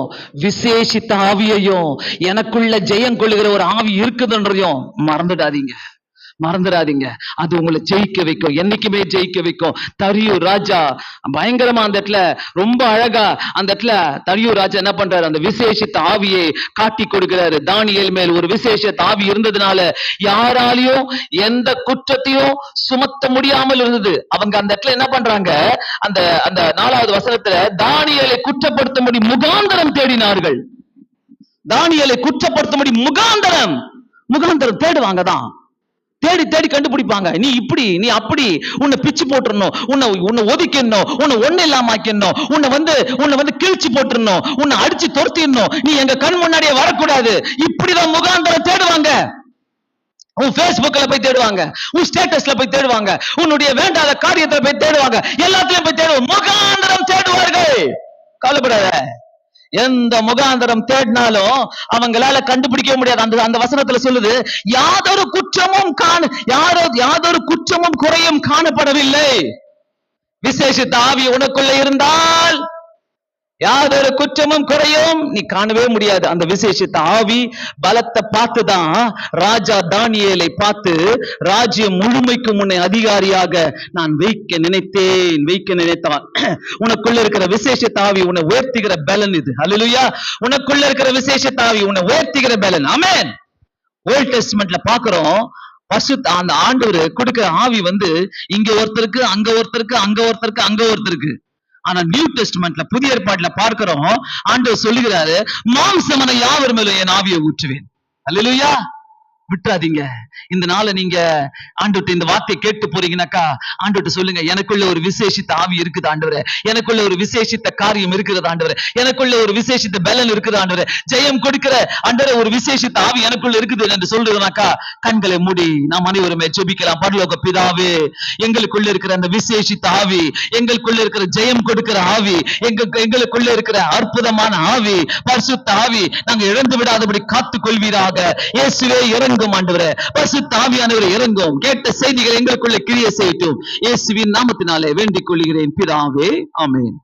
விசேஷித்த ஆவியையோ எனக்குள்ள ஜெயம் கொள்ளுகிற ஒரு ஆவி இருக்குதுன்றதையும் மறந்துடாதீங்க, மறந்துடாதீங்க. அது உங்களை ஜெயிக்க வைக்கும், என்னைக்குமே ஜெயிக்க வைக்கும். தரியு ராஜா பயங்கரமா அந்த இடத்துல ரொம்ப அழகா அந்த இடத்துல தரியு ராஜா என்ன பண்றாரு? அந்த விசேஷித்த ஆவியை காட்டி கொடுக்கிறாரு. தானியேல் மேல் ஒரு விசேஷித்த ஆவி இருந்ததுனால யாராலையும் எந்த குற்றத்தையும் சுமத்த முடியாமல் இருந்தது. அவங்க அந்த இடத்துல என்ன பண்றாங்க? அந்த அந்த 4வது வசனத்துல தானியேலை குற்றப்படுத்தும்படி முகாந்தரம் தேடினார்கள். தானியேலை குற்றப்படுத்தும்படி முகாந்தரம் தேடுவாங்க தான், தேடி தேடி கண்டுபிடிப்பாங்க. நீ இப்படி, நீ அப்படி, உன்னை பிச்சு போட்டுறணும், உன்னை ஒதுக்கணும், உன்னை ஒண்ணு இல்லாம ஆக்கணும், உன்னை வந்து கிழிச்சு போட்டுறணும், உன்னை அடிச்சு துரத்திடணும், நீ எங்க கண் முன்னாடியே வரக்கூடாது. இப்படிதான் முகாந்தரம் தேடுவாங்க. உன் Facebookல போய் தேடுவாங்க, உன் ஸ்டேட்டஸ்ல போய் தேடுவாங்க, உன்னுடைய வேண்டாத காரியத்துல போய் தேடுவாங்க, எல்லாத்தையும் போய் தேடுவாங்க, முகாந்தரம் தேடுவார்கள். கவலைப்படாத, எந்த முகாந்தரம் தேடினாலும் அவங்களால கண்டுபிடிக்க முடியாது. அந்த வசனத்துல சொல்லுது, யாதொரு குற்றமும் குறையும் காணப்படவில்லை. விசேஷித்த ஆவி உனக்குள்ள இருந்தால் யாதொரு குற்றமும் குறையும் நீ காணவே முடியாது. அந்த விசேஷித்த ஆவி பலத்தை பார்த்துதான் ராஜா தானியேலை பார்த்து, ராஜ்யம் முழுமைக்கும் உன்னை அதிகாரியாக நான் வைக்க நினைத்தான். உனக்குள்ள இருக்கிற விசேஷித்த ஆவி உன்னை உயர்த்துகிற பலன் இது. அல்லேலூயா! உனக்குள்ள இருக்கிற விசேஷித்த ஆவி உன்னை உயர்த்துகிற பலன். ஆமென். ஓல்ட் டெஸ்ட்மென்ட்ல பாக்குறோம், அந்த ஆண்டவர் கொடுக்கிற ஆவி வந்து இங்க ஒருத்தருக்கு, அங்க ஒருத்தருக்கு, அங்க ஒருத்தருக்கு, அங்க ஒருத்தருக்கு. ஆனா நியூ டெஸ்ட்மென்ட்ல, புதிய ஏற்பாட்டுல பார்க்கிறோம், ஆண்டவர் சொல்லுகிறாரு, மாம்சமான யாவர் மேலும் என் ஆவியை ஊற்றுவேன். அல்லேலூயா! விட்டுறாதீங்க. இந்த நாளை நீங்க ஆண்டவர்ட்ட இந்த வார்த்தையை கேட்டு போறீங்கன்னாக்கா, ஆண்டவர்ட்ட சொல்லுங்க, எனக்குள்ள ஒரு விசேஷித்த ஆவி இருக்குது ஆண்டவரே, எனக்குள்ள ஒரு விசேஷித்த காரியம் இருக்கிறது ஆண்டவரே, எனக்குள்ள ஒரு விசேஷித்த பலன் இருக்குது ஆண்டவரே, ஜெயம் கொடுக்கிற ஆண்டவரே ஒரு விசேஷித்த ஆவி எனக்குள்ள இருக்குது என்று சொல்றதுனாக்கா, கண்களை மூடி நாம் அனைவருமே ஜெபிக்கலாம். பரலோக பிதாவே, எங்களுக்குள்ள இருக்கிற அந்த விசேஷித்த ஆவி, எங்களுக்குள்ள இருக்கிற ஜெயம் கொடுக்கிற ஆவி, எங்களுக்குள்ள இருக்கிற அற்புதமான ஆவி, பரிசுத்த ஆவி நாங்க இழந்து விடாதபடி காத்துக் கொள்வீராக. இயேசுவே இறங்கும் ஆண்டவரே, பரிசுத்த ஆவியானவரே இறங்கும். கேட்ட செய்திகள் எங்களுக்குள்ள கிரியை செய்யட்டும். இயேசுவின் நாமத்தினாலே வேண்டிக் கொள்கிறேன் பிதாவே, ஆமென்.